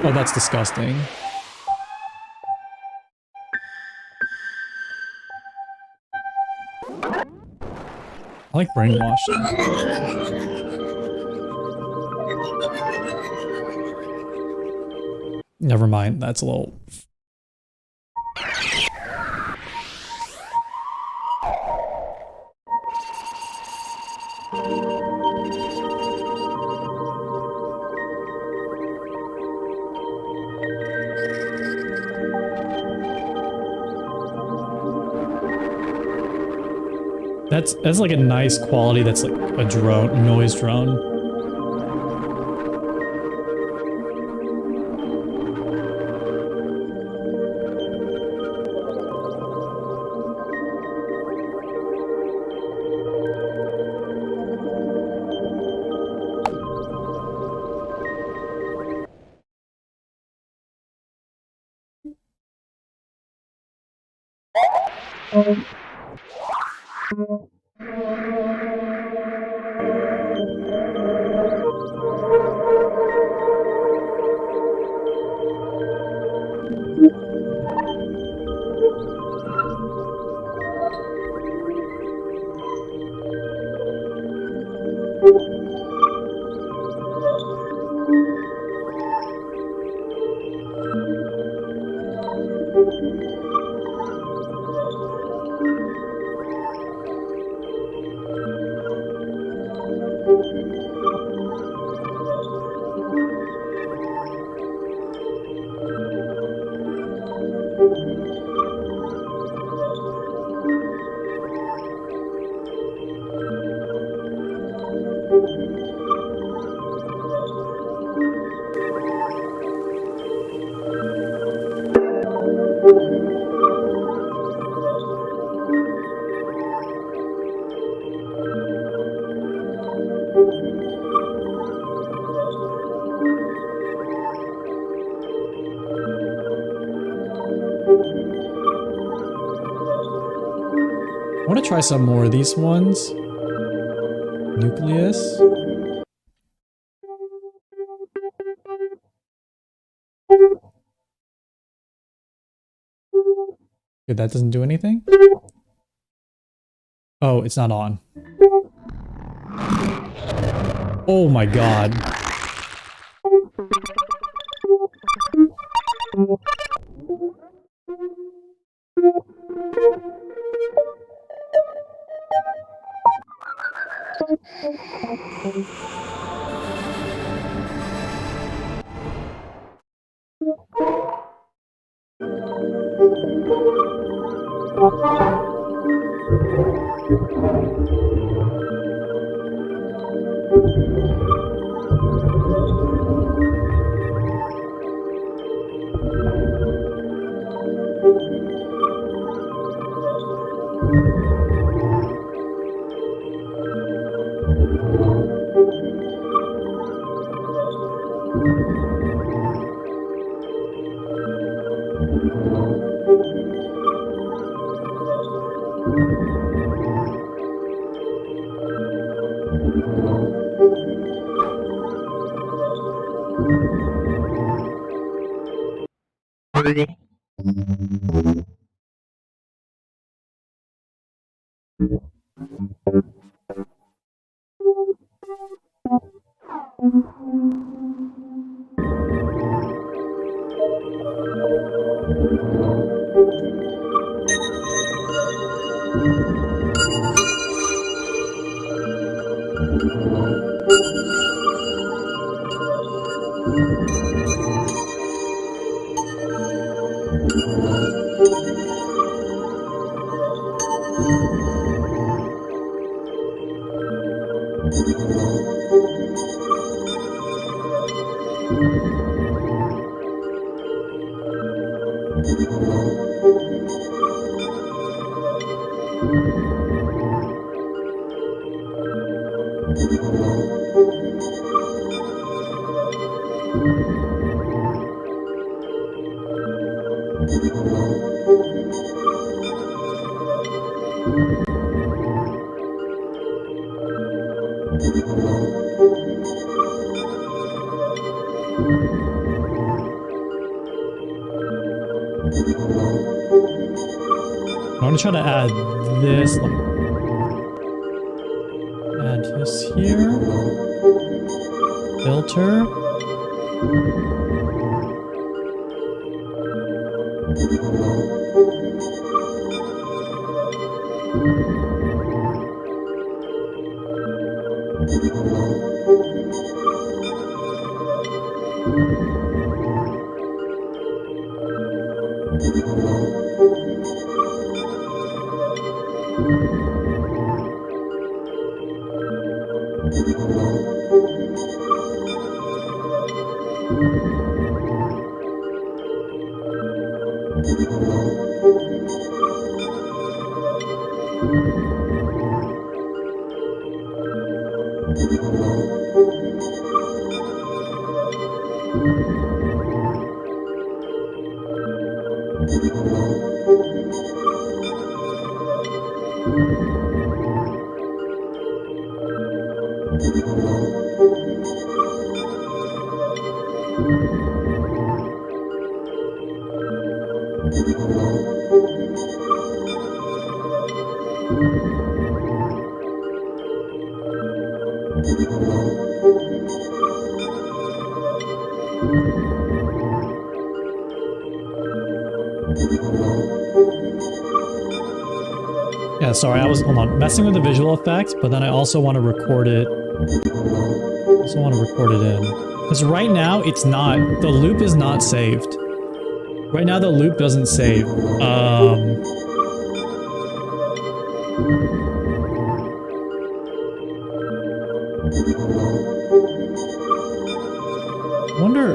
Oh, that's disgusting. I like brainwashed. Never mind, that's a little... That's like a nice quality that's like a drone, noise drone. I want to try some more of these ones. Nucleus. Okay, that doesn't do anything. Oh, it's not on. Oh my god. I want to try to add this, like, add this here, filter. Yeah, sorry, I was, hold on, messing with the visual effects, but then I also want to record it also want to record it in. Because right now, it's not. The loop is not saved. Right now, the loop doesn't save.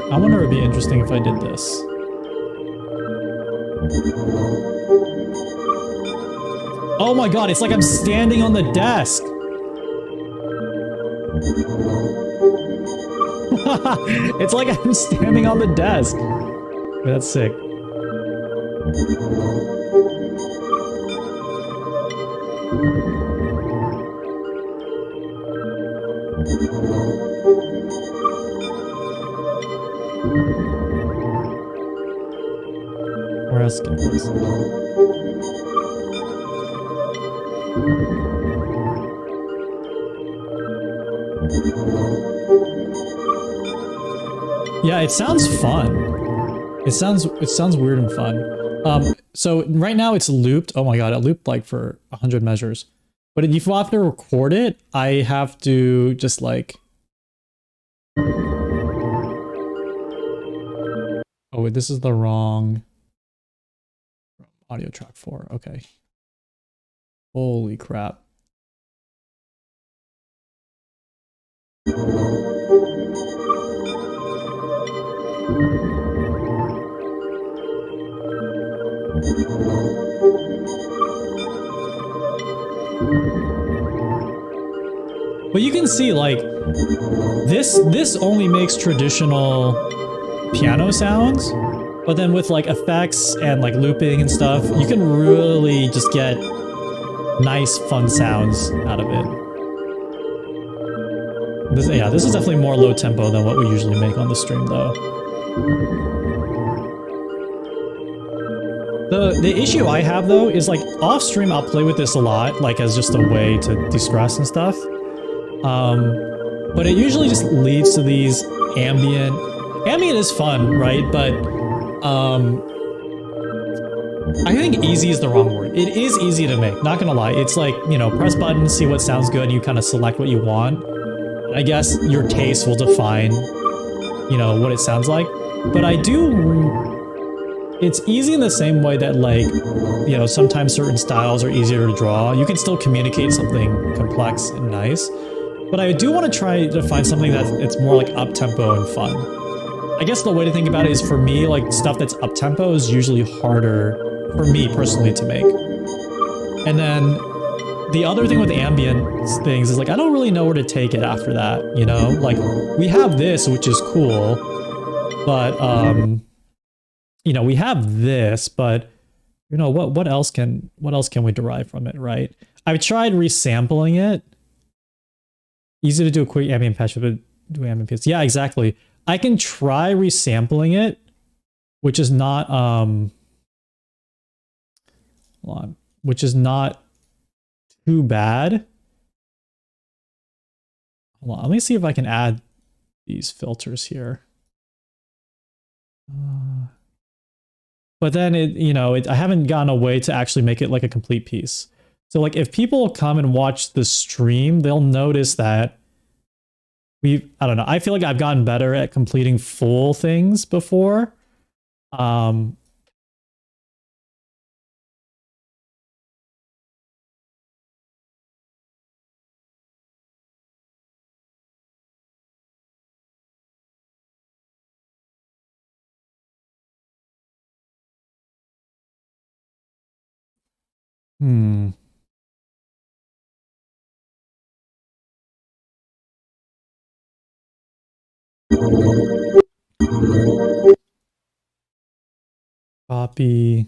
I wonder it'd be interesting if I did this. Oh my god, it's like I'm standing on the desk! It's like I'm standing on the desk! Wait, that's sick. Where else can this? Yeah, it sounds fun. It sounds weird and fun. So right now it's looped. Oh my god, it looped like for 100 measures. But if you have to record it, I have to just like... Oh wait, this is the wrong audio track 4. Okay. Holy crap. But you can see, like, this only makes traditional piano sounds, but then with like effects and like looping and stuff, you can really just get nice, fun sounds out of it. This is definitely more low tempo than what we usually make on the stream, though. The issue I have, though, is like off stream I'll play with this a lot, like as just a way to de-stress and stuff. But it usually just leads to these ambient is fun, right? But I think easy is the wrong word. It is easy to make, not gonna lie. It's like, you know, press button, see what sounds good, and you kind of select what you want. I guess your taste will define, you know, what it sounds like. But it's easy in the same way that, like, you know, sometimes certain styles are easier to draw. You can still communicate something complex and nice. But I do want to try to find something it's more like up-tempo and fun. I guess the way to think about it is, for me, like, stuff that's up-tempo is usually harder for me personally to make. And then the other thing with ambient things is, like, I don't really know where to take it after that, you know? Like, we have this, which is cool, but, you know, we have this, but, you know, what else can we derive from it, right? I've tried resampling it. Easy to do a quick ambient patch, but do ambient patch. Yeah, exactly. I can try resampling it, which is not hold on, which is not too bad. Hold on, let me see if I can add these filters here. But then I haven't gotten a way to actually make it like a complete piece. So like if people come and watch the stream, they'll notice that I don't know, I feel like I've gotten better at completing full things before. Copy,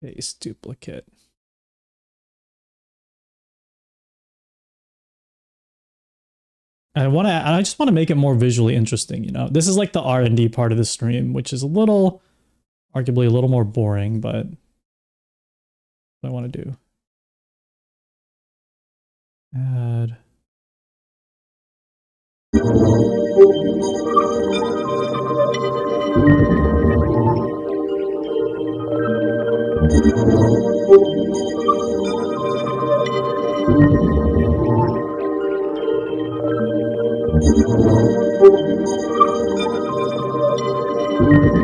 paste, duplicate. I just want to make it more visually interesting, you know. This is like the R&D part of the stream, which is arguably a little more boring, but what I want to do. Add.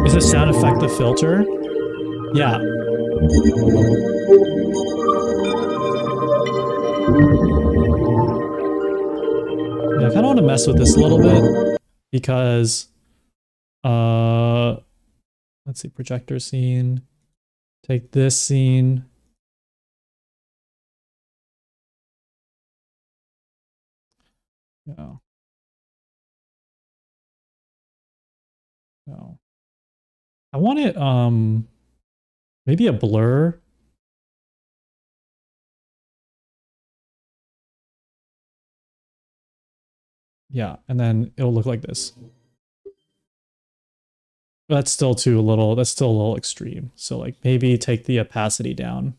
Is the sound effect the filter? Yeah. Yeah, I kind of want to mess with this a little bit because, let's see, projector scene. Take this scene. No. No. I want it, maybe a blur. Yeah, and then it'll look like this. That's still too little. That's still a little extreme. So like maybe take the opacity down.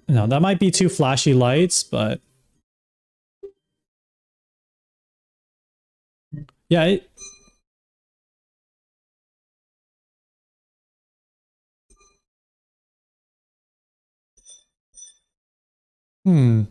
No, that might be too flashy lights, but yeah. Hmm.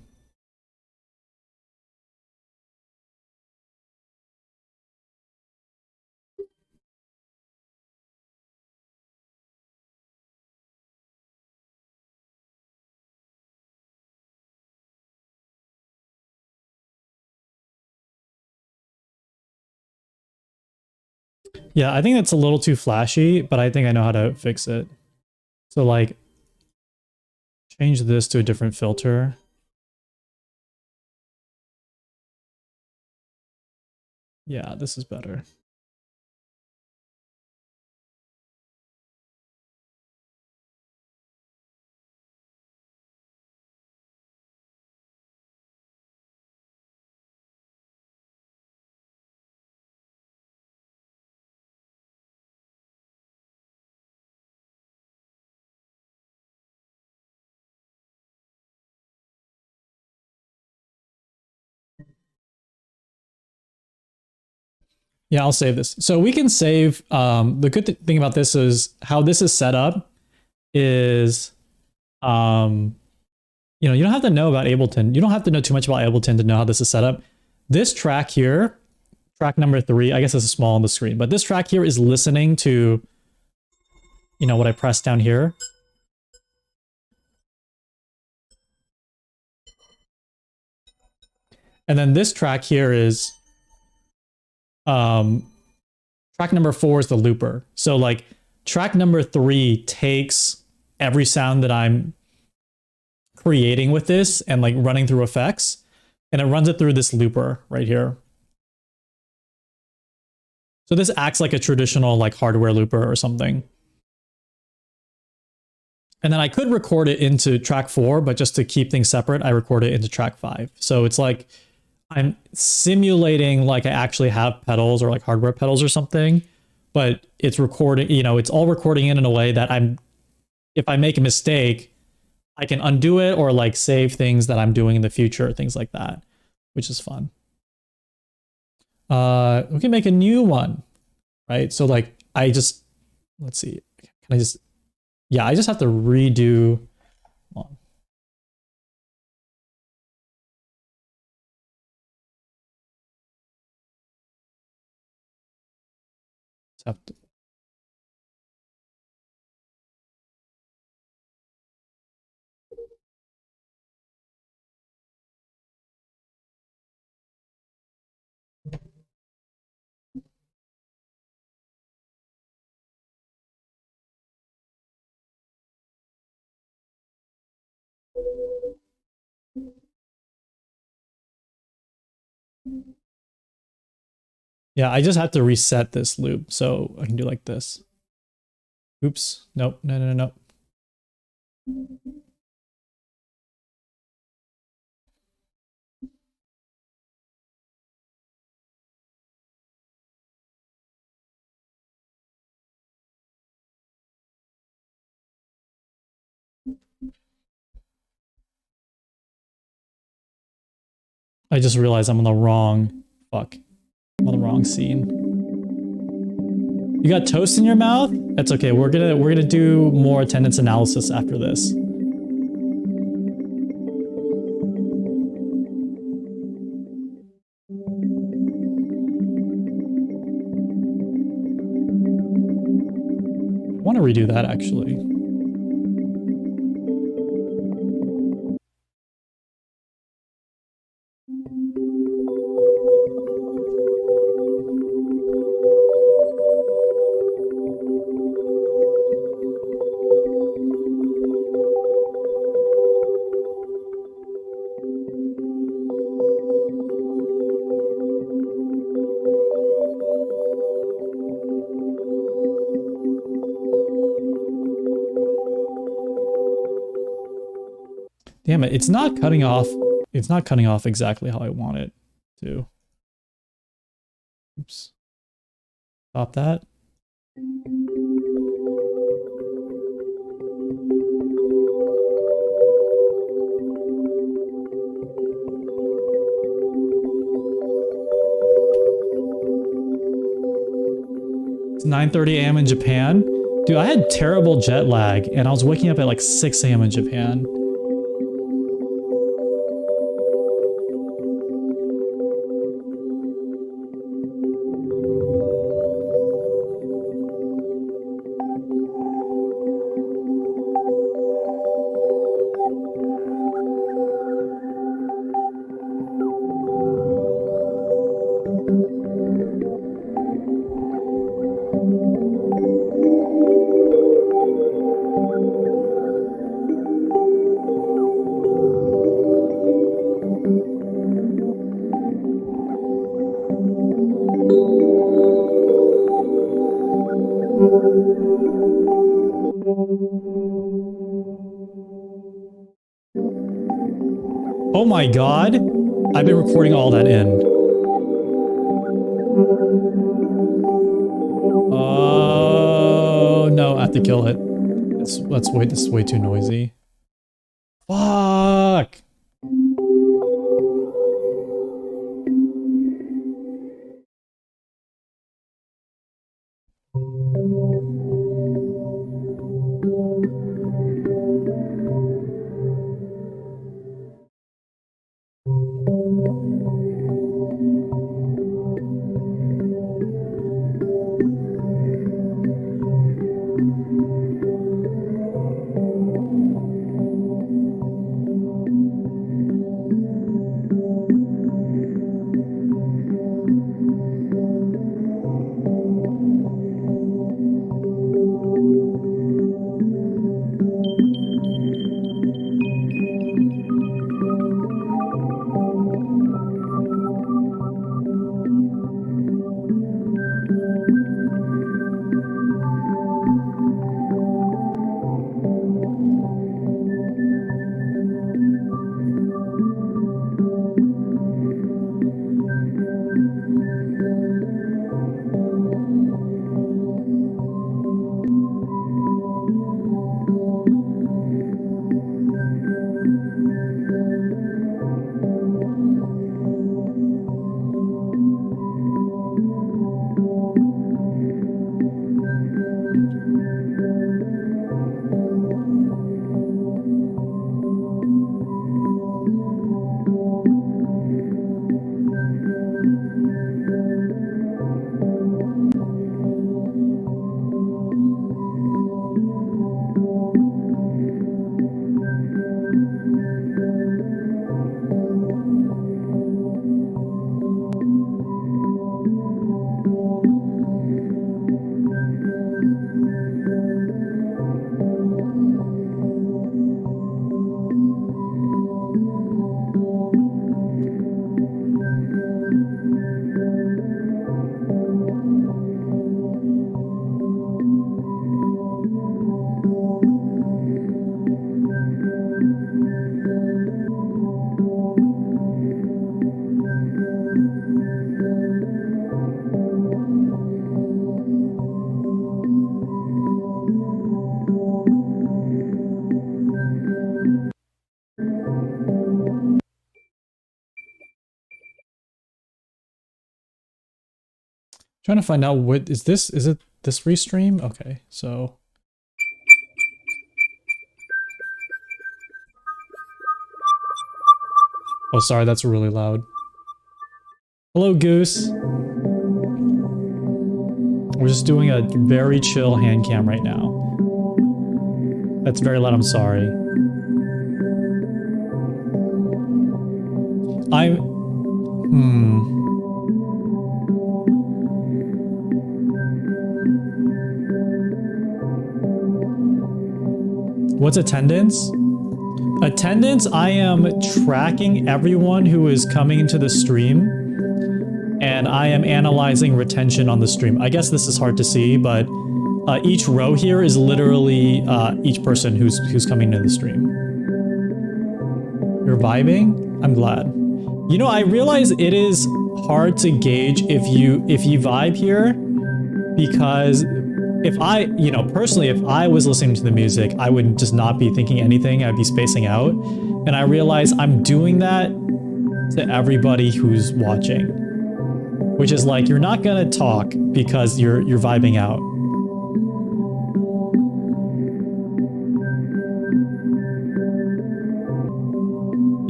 Yeah, I think that's a little too flashy, but I think I know how to fix it. So like change this to a different filter. Yeah, this is better. Yeah, I'll save this. So we can save, the good thing about this is how this is set up is, you know, you don't have to know about Ableton. You don't have to know too much about Ableton to know how this is set up. This track here, track number 3, I guess this is small on the screen, but this track here is listening to, you know, what I press down here. And then this track here is, track number 4 is the looper. So like track number 3 takes every sound that I'm creating with this and like running through effects, and it runs it through this looper right here. So this acts like a traditional like hardware looper or something. And then I could record it into track 4, but just to keep things separate, I record it into track 5. So it's like I'm simulating like I actually have pedals or like hardware pedals or something, but it's recording, you know, it's all recording in a way that if I make a mistake, I can undo it or like save things that I'm doing in the future, things like that, which is fun. We can make a new one, right? So like let's see, can I just, yeah, I just have to redo. Hold on. Just have to, yeah, I just have to reset this loop. So I can do like this. Oops. Nope. No, no, no, no. I just realized I'm on the wrong... Fuck. I'm on the wrong scene. You got toast in your mouth? That's okay. We're gonna do more attendance analysis after this. I want to redo that actually. Damn it, it's not cutting off. It's not cutting off exactly how I want it to. Oops. Stop that. It's 9:30 a.m. in Japan. Dude, I had terrible jet lag and I was waking up at like 6 a.m. in Japan. Oh my god! I've been recording all that in. Oh no, I have to kill it. Let's wait, this is way too noisy. Fuck! Trying to find out what is this? Is it this restream? Okay, so oh, sorry, that's really loud. Hello, Goose. We're just doing a very chill hand cam right now. That's very loud, I'm sorry. What's attendance? Attendance, I am tracking everyone who is coming into the stream, and I am analyzing retention on the stream. I guess this is hard to see, but each row here is literally each person who's coming to the stream. You're vibing? I'm glad. You know, I realize it is hard to gauge if you vibe here, because if I, you know, personally, if I was listening to the music, I would just not be thinking anything. I'd be spacing out. And I realize I'm doing that to everybody who's watching, which is like, you're not gonna talk because you're vibing out.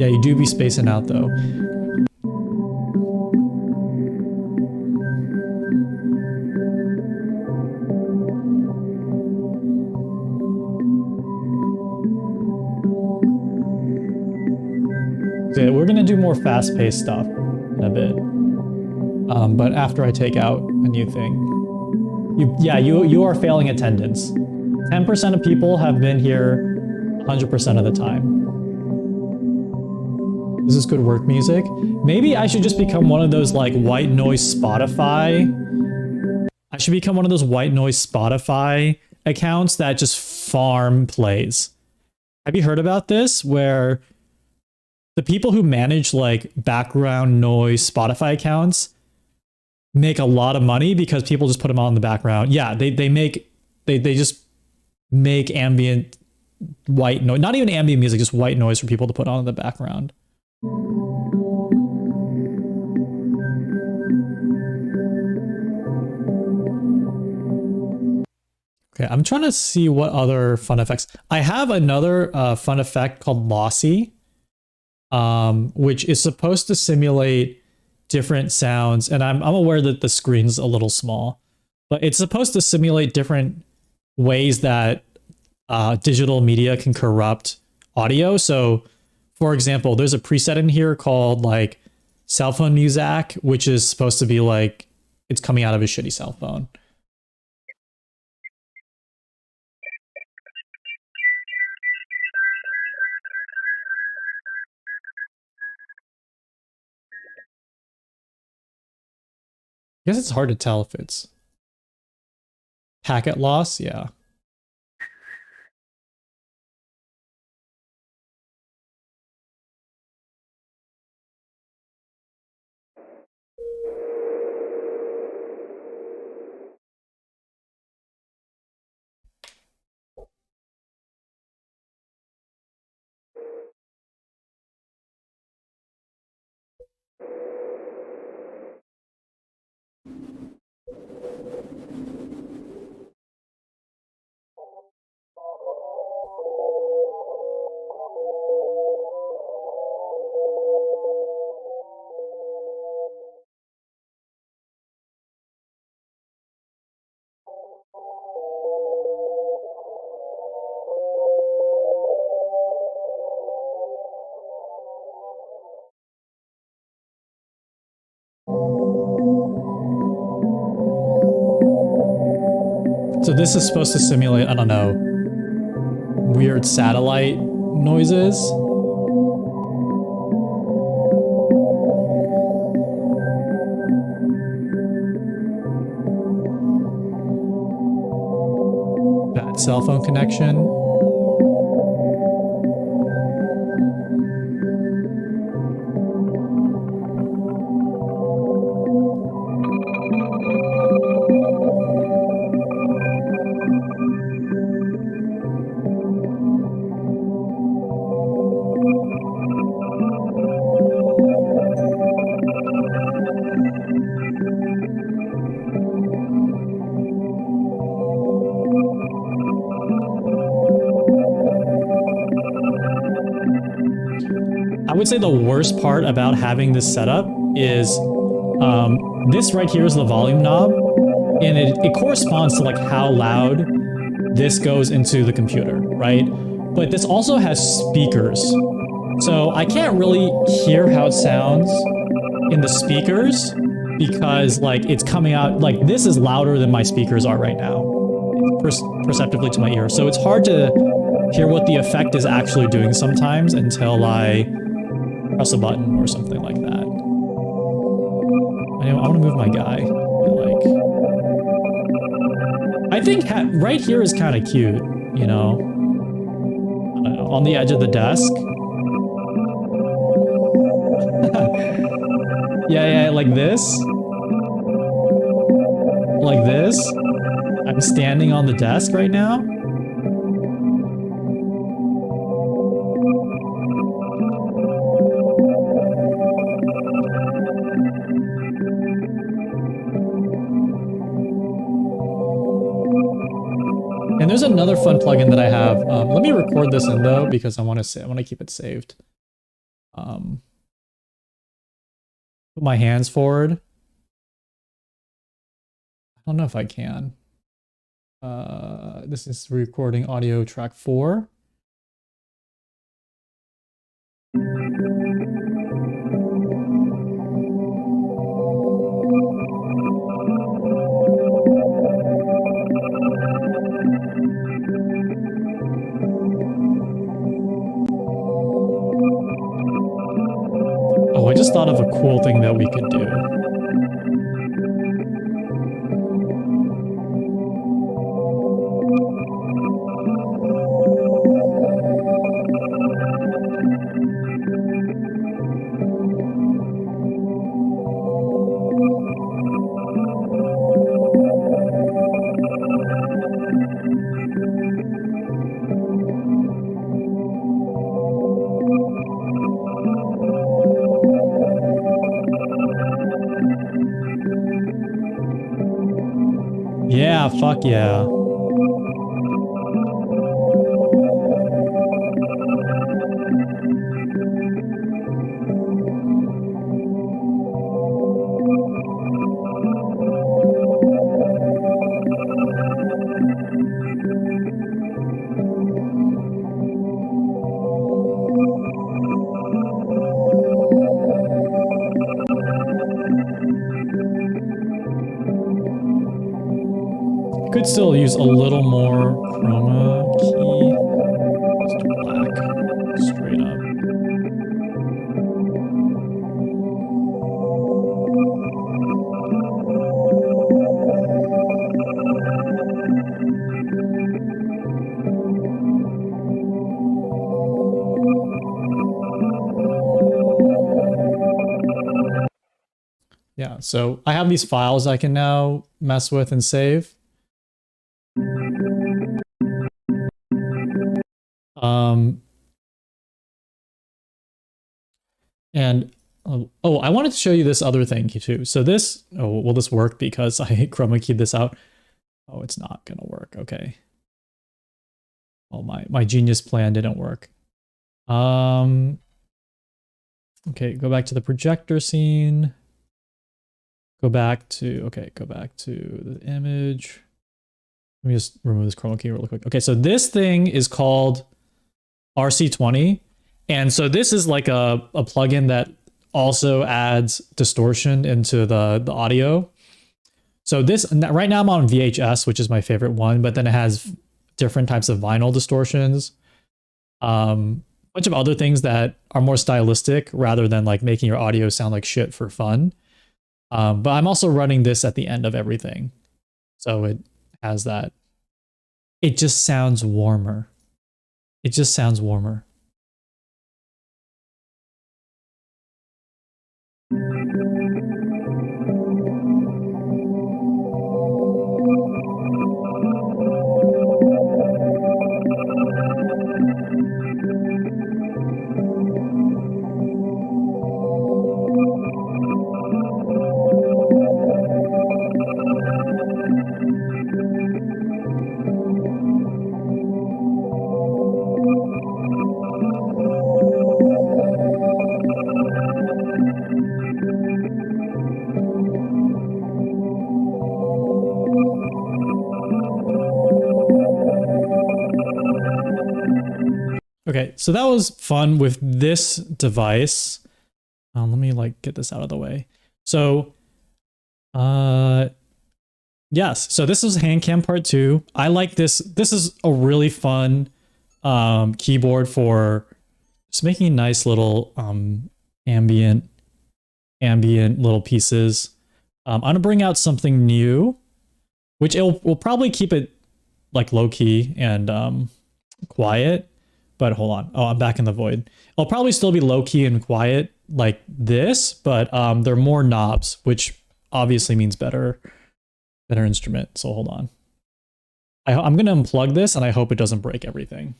Yeah, you do be spacing out though. We're gonna do more fast-paced stuff in a bit, but after I take out a new thing. You are failing attendance. 10% of people have been here 100% of the time. This is good work music. Maybe I should just become one of those like white noise Spotify. I should become one of those white noise Spotify accounts that just farm plays. Have you heard about this? Where the people who manage like background noise Spotify accounts make a lot of money because people just put them on in the background. Yeah, they just make ambient white noise, not even ambient music, just white noise for people to put on in the background. Okay, I'm trying to see what other fun effects. I have another fun effect called Lossy, which is supposed to simulate different sounds. And I'm aware that the screen's a little small, but it's supposed to simulate different ways that digital media can corrupt audio. So, for example, there's a preset in here called like cell phone music, which is supposed to be like it's coming out of a shitty cell phone. I guess it's hard to tell if it's packet loss. Yeah. So this is supposed to simulate, I don't know, weird satellite noises. Bad cell phone connection. I would say the worst part about having this setup is this right here is the volume knob, and it corresponds to like how loud this goes into the computer, right? But this also has speakers. So I can't really hear how it sounds in the speakers because like it's coming out, like this is louder than my speakers are right now, perceptively to my ear. So it's hard to hear what the effect is actually doing sometimes until I press a button or something like that. Anyway, I want to move my guy. I think right here is kind of cute, you know? I don't know, on the edge of the desk. yeah, like this. Like this. I'm standing on the desk right now. And there's another fun plugin that I have. Let me record this in though, because I want to keep it saved. Put my hands forward. I don't know if I can. This is recording audio track 4. Oh, I just thought of a cool thing that we could do. Yeah, fuck yeah. Could still use a little more chroma key. Just black, straight up. Yeah, so I have these files I can now mess with and save. And oh, I wanted to show you this other thing too. So this, oh, will this work because I chroma keyed this out? Oh, it's not gonna work. Okay. Oh, my genius plan didn't work. Okay, go back to the projector scene. Go back to the image. Let me just remove this chroma key real quick. Okay, so this thing is called RC20. And so this is like a plugin that also adds distortion into the audio. So this, right now I'm on VHS, which is my favorite one, but then it has different types of vinyl distortions. A bunch of other things that are more stylistic rather than like making your audio sound like shit for fun. But I'm also running this at the end of everything. So it has that. It just sounds warmer. It just sounds warmer. Okay, so that was fun with this device. Let me like get this out of the way. So, yes, so this is hand cam part 2. I like this. This is a really fun keyboard for just making nice little ambient little pieces. I'm gonna bring out something new, which we'll probably keep it like low key and quiet. But hold on. Oh, I'm back in the void. It'll probably still be low key and quiet like this, but there are more knobs, which obviously means better instrument. So hold on. I'm gonna unplug this and I hope it doesn't break everything.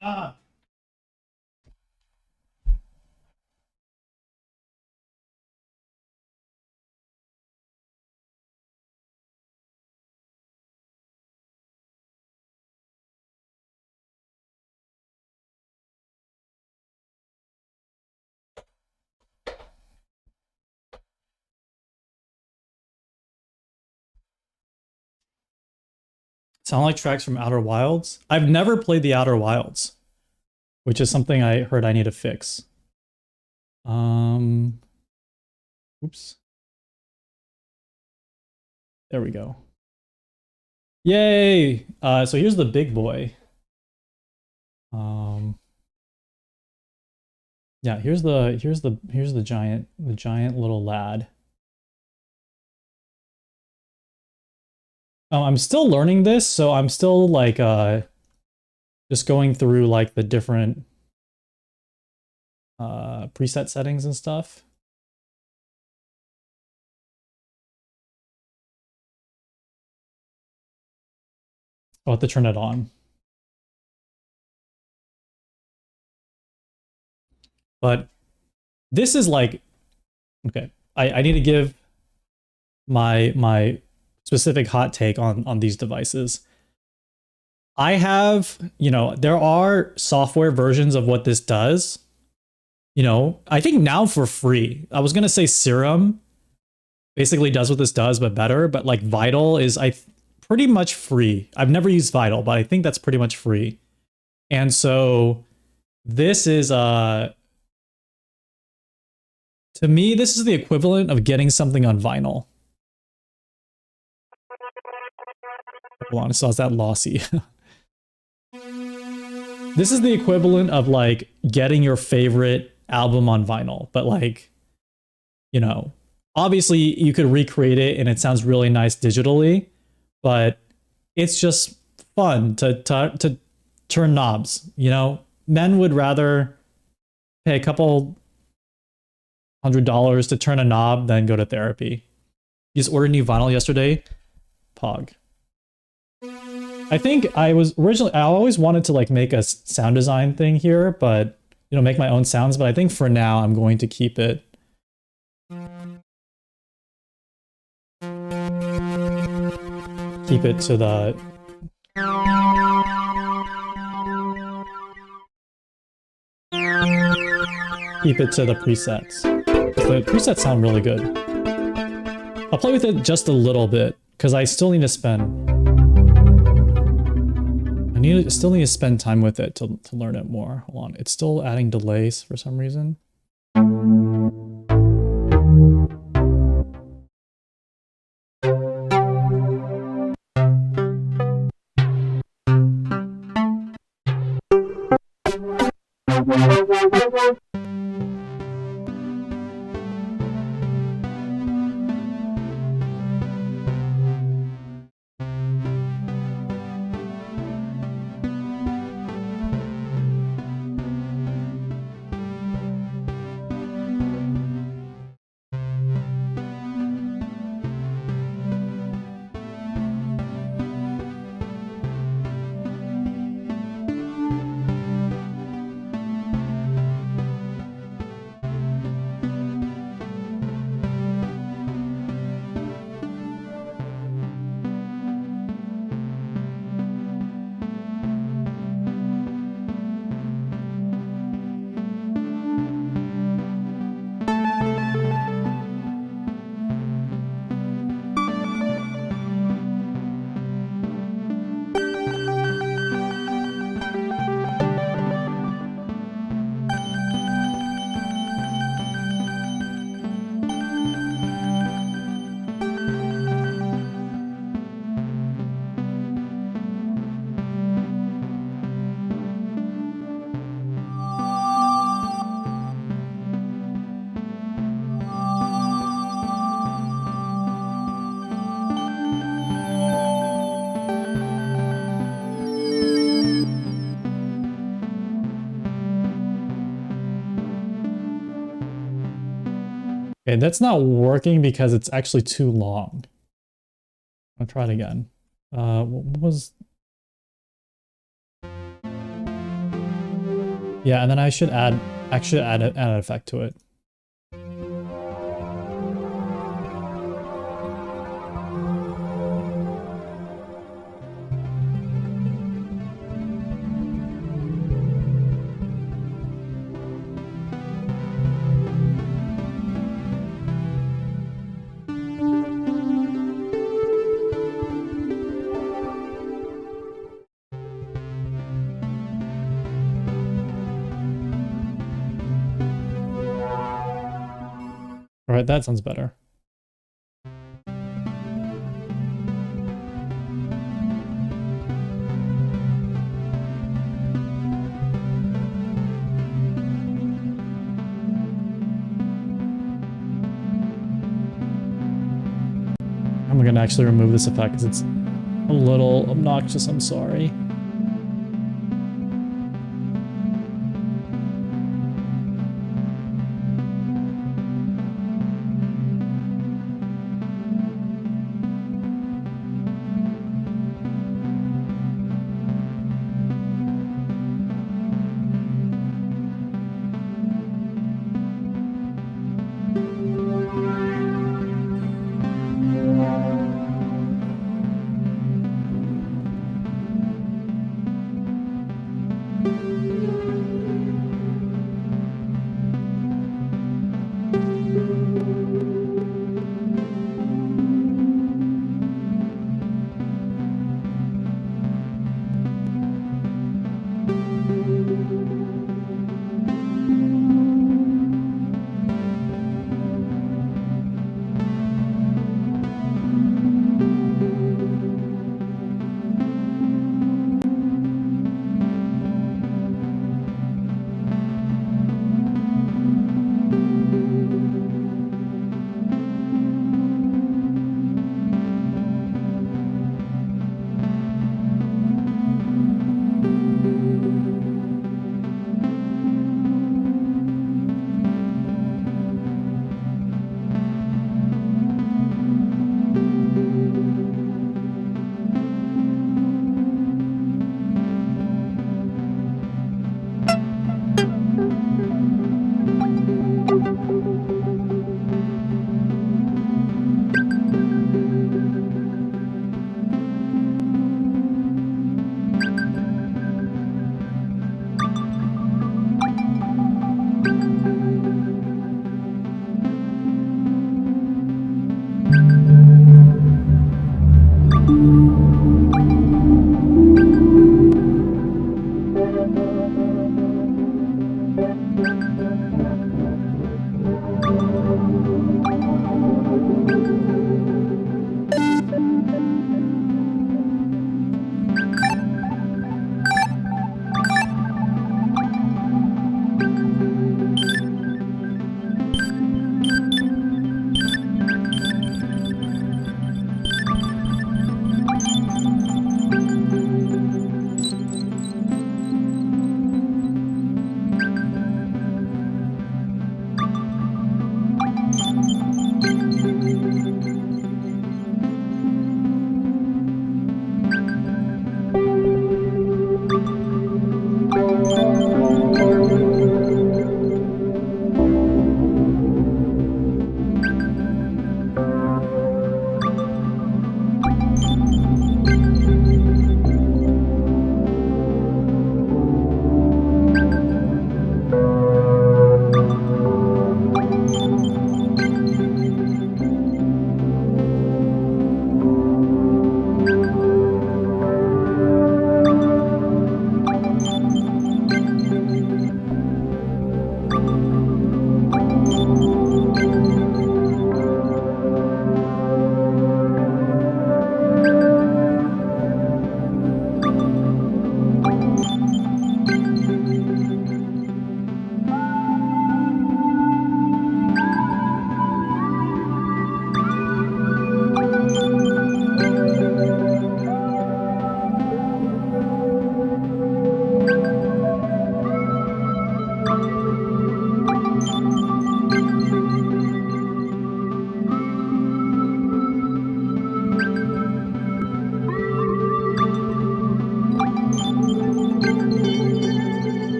Ah. Sound like tracks from Outer Wilds? I've never played the Outer Wilds, which is something I heard I need to fix. Oops. There we go. Yay! So here's the big boy. Yeah, here's the giant little lad. I'm still learning this, so I'm still like just going through like the different preset settings and stuff. I'll have to turn it on. But this is like, okay, I need to give my specific hot take on these devices. I have, you know, there are software versions of what this does. You know, I think now for free. I was gonna say Serum basically does what this does, but better. But like Vital is pretty much free. I've never used Vital, but I think that's pretty much free. And so this is to me, this is the equivalent of getting something on vinyl. Hold on, so is that lossy? This is the equivalent of like getting your favorite album on vinyl, but like, you know, obviously you could recreate it and it sounds really nice digitally, but it's just fun to turn knobs. You know, men would rather pay a couple $100 to turn a knob than go to therapy. You just ordered new vinyl yesterday? Pog. I think I always wanted to like make a sound design thing here, but you know, make my own sounds, but I think for now I'm going to keep it to the presets. The presets sound really good. I'll play with it just a little bit because I still need to spend still need to spend time with it to learn it more. Hold on, it's still adding delays for some reason. Okay, that's not working because it's actually too long. I'll try it again. What was... Yeah, and then I should add an effect to it. All right, that sounds better. I'm gonna actually remove this effect because it's a little obnoxious, I'm sorry.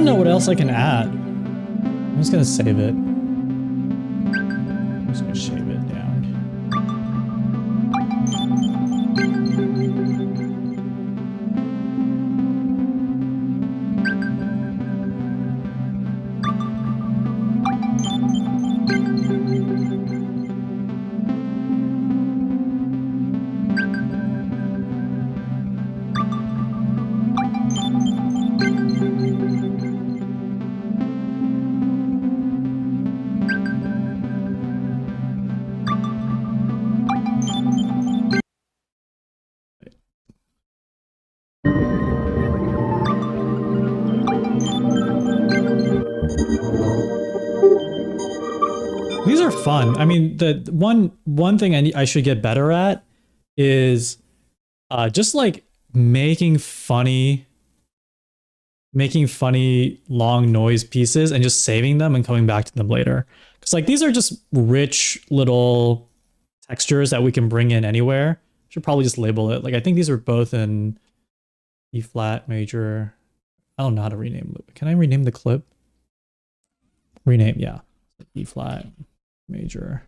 know what else I can add. I'm just gonna save it. I'm just gonna shave it down. These are fun. I mean, the one thing I should get better at is just like making funny long noise pieces and just saving them and coming back to them later. Because like these are just rich little textures that we can bring in anywhere. Should probably just label it. Like I think these are both in E flat major. I don't know how to rename it. Can I rename the clip? Rename, yeah. E flat major.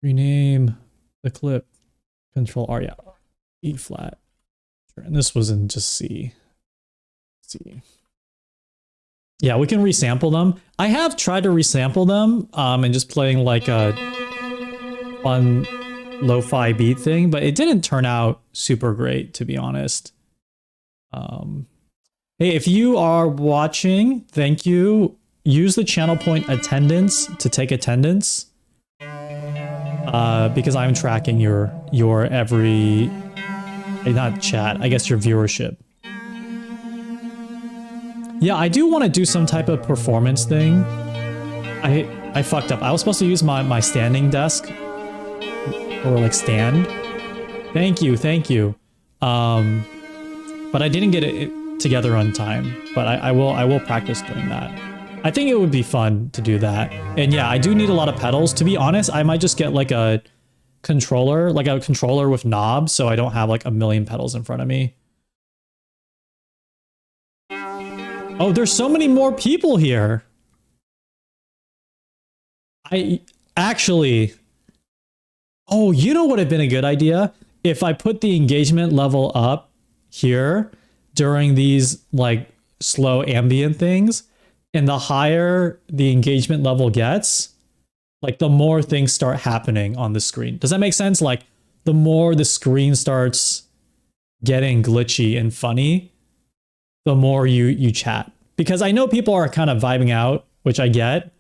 Rename the clip. Control R, yeah. E flat. And this was in just C. C. Yeah, we can resample them. I have tried to resample them and just playing like a fun lo-fi beat thing, but it didn't turn out super great, to be honest. Hey, if you are watching, thank you. Use the channel point attendance to take attendance. Because I'm tracking your every, not chat, I guess your viewership. Yeah, I do want to do some type of performance thing. I fucked up. I was supposed to use my standing desk or like stand. Thank you. But I didn't get it together on time. But I will practice doing that. I think it would be fun to do that. And yeah, I do need a lot of pedals. To be honest, I might just get like a controller with knobs so I don't have like a million pedals in front of me. Oh, there's so many more people here. Oh, you know what would have been a good idea? If I put the engagement level up here during these like slow ambient things, and the higher the engagement level gets, like the more things start happening on the screen. Does that make sense? Like the more the screen starts getting glitchy and funny, the more you chat. Because I know people are kind of vibing out, which I get,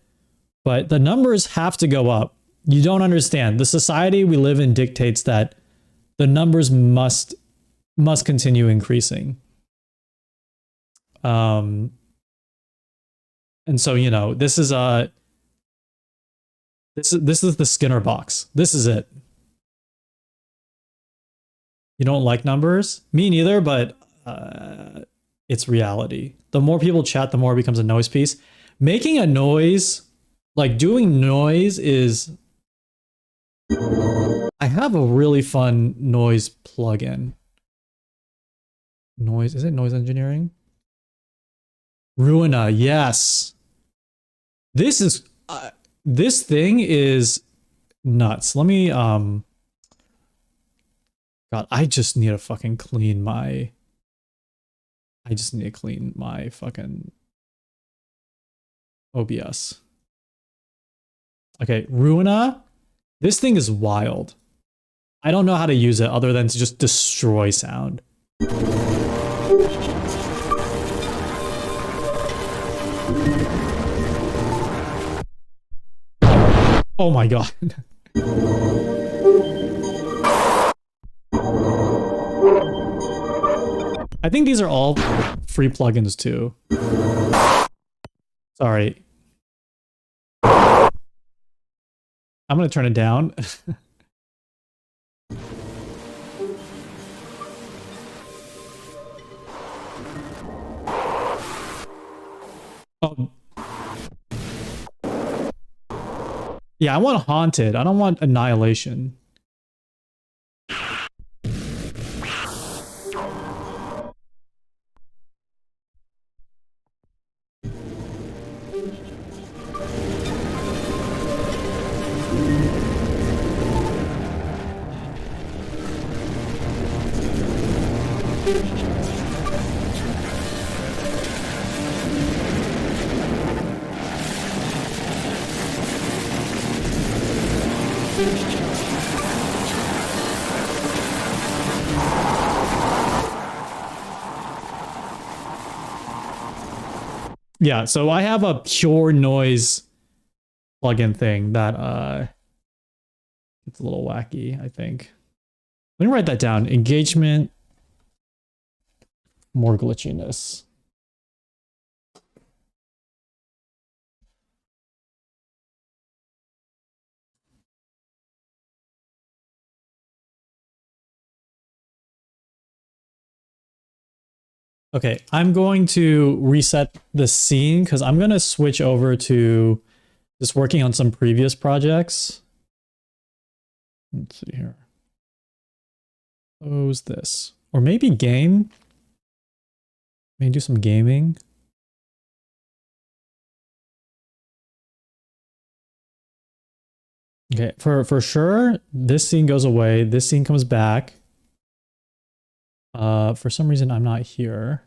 but the numbers have to go up. You don't understand. The society we live in dictates that the numbers must continue increasing. And so, you know, this is the Skinner box. This is it. You don't like numbers? Me neither, but it's reality. The more people chat, the more it becomes a noise piece. Making a noise, like doing noise is... I have a really fun noise plugin. Noise, is it noise engineering? Ruina, yes. This is this thing is nuts. Let me God, I just need to fucking clean my fucking OBS. Okay, Ruina. This thing is wild. I don't know how to use it other than to just destroy sound. Oh my god. I think these are all free plugins too. Sorry. I'm gonna turn it down. Oh. Yeah, I want Haunted. I don't want Annihilation. Yeah, so I have a pure noise plugin thing that it's a little wacky, I think. Let me write that down. Engagement, more glitchiness. Okay, I'm going to reset the scene because I'm going to switch over to just working on some previous projects. Let's see here. Close this. Or maybe game. Maybe do some gaming. Okay, for sure, this scene goes away. This scene comes back. For some reason, I'm not here.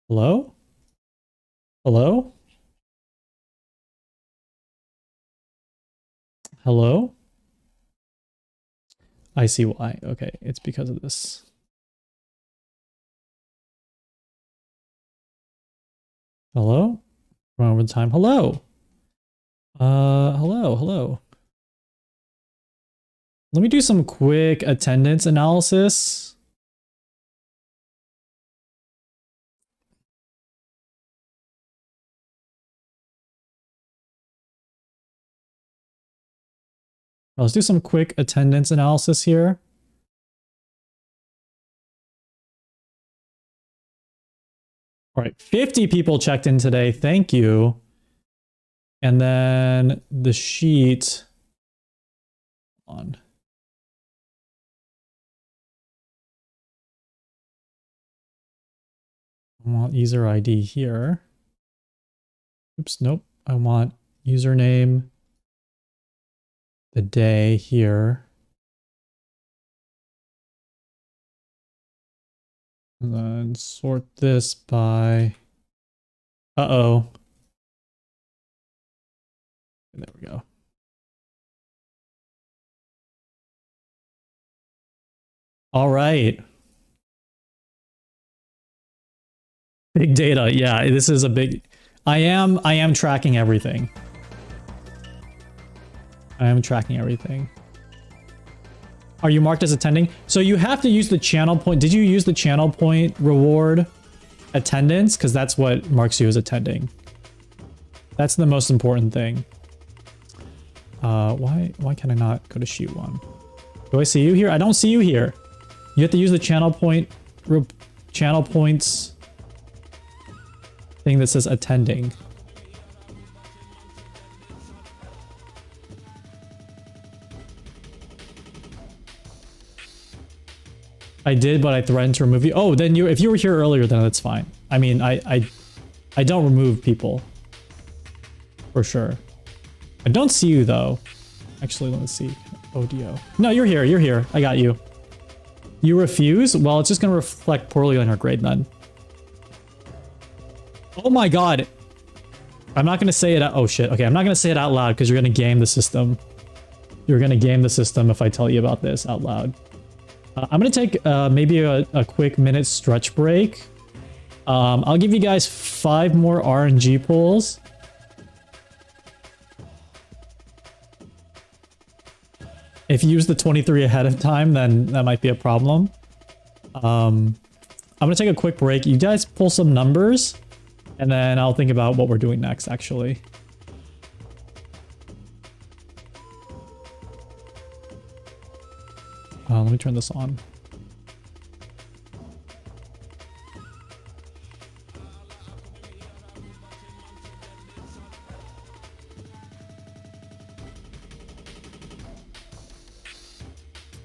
Hello? Hello? Hello? I see why. Okay, it's because of this. Hello? Run over the time. Hello? Hello. Let me do some quick attendance analysis. Let's do some quick attendance analysis here. All right, 50 people checked in today. Thank you. And then the sheet on. I want user ID here. Oops, nope. I want username, the day here. And then sort this by, uh-oh. There we go. All right. Big data. Yeah, this is a big, I am tracking everything. I am tracking everything. Are you marked as attending? So you have to use the channel point. Did you use the channel point reward attendance? Because that's what marks you as attending. That's the most important thing. Why can I not go to shoot one? Do I see you here? I don't see you here. You have to use the channel points thing that says attending. I did, but I threatened to remove you. Oh, then if you were here earlier, then that's fine. I mean, I don't remove people. For sure. I don't see you though. Actually, let's see. ODO. No, you're here. You're here. I got you. You refuse? Well, it's just going to reflect poorly on your grade then. Oh my god. I'm not going to say it out. Oh shit. Okay, I'm not going to say it out loud because you're going to game the system. You're going to game the system if I tell you about this out loud. I'm going to take maybe a quick minute stretch break. I'll give you guys 5 more RNG pulls. If you use the 23 ahead of time, then that might be a problem. I'm going to take a quick break. You guys pull some numbers, and then I'll think about what we're doing next, actually. Let me turn this on.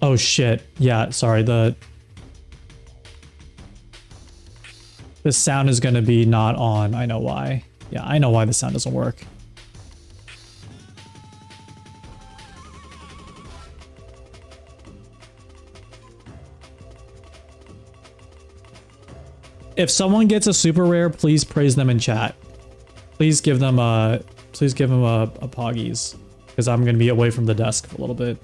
Oh shit. Yeah, sorry. The sound is going to be not on. I know why. Yeah, I know why the sound doesn't work. if someone gets a super rare, please praise them in chat. Please give them a poggies, because I'm gonna be away from the desk for a little bit.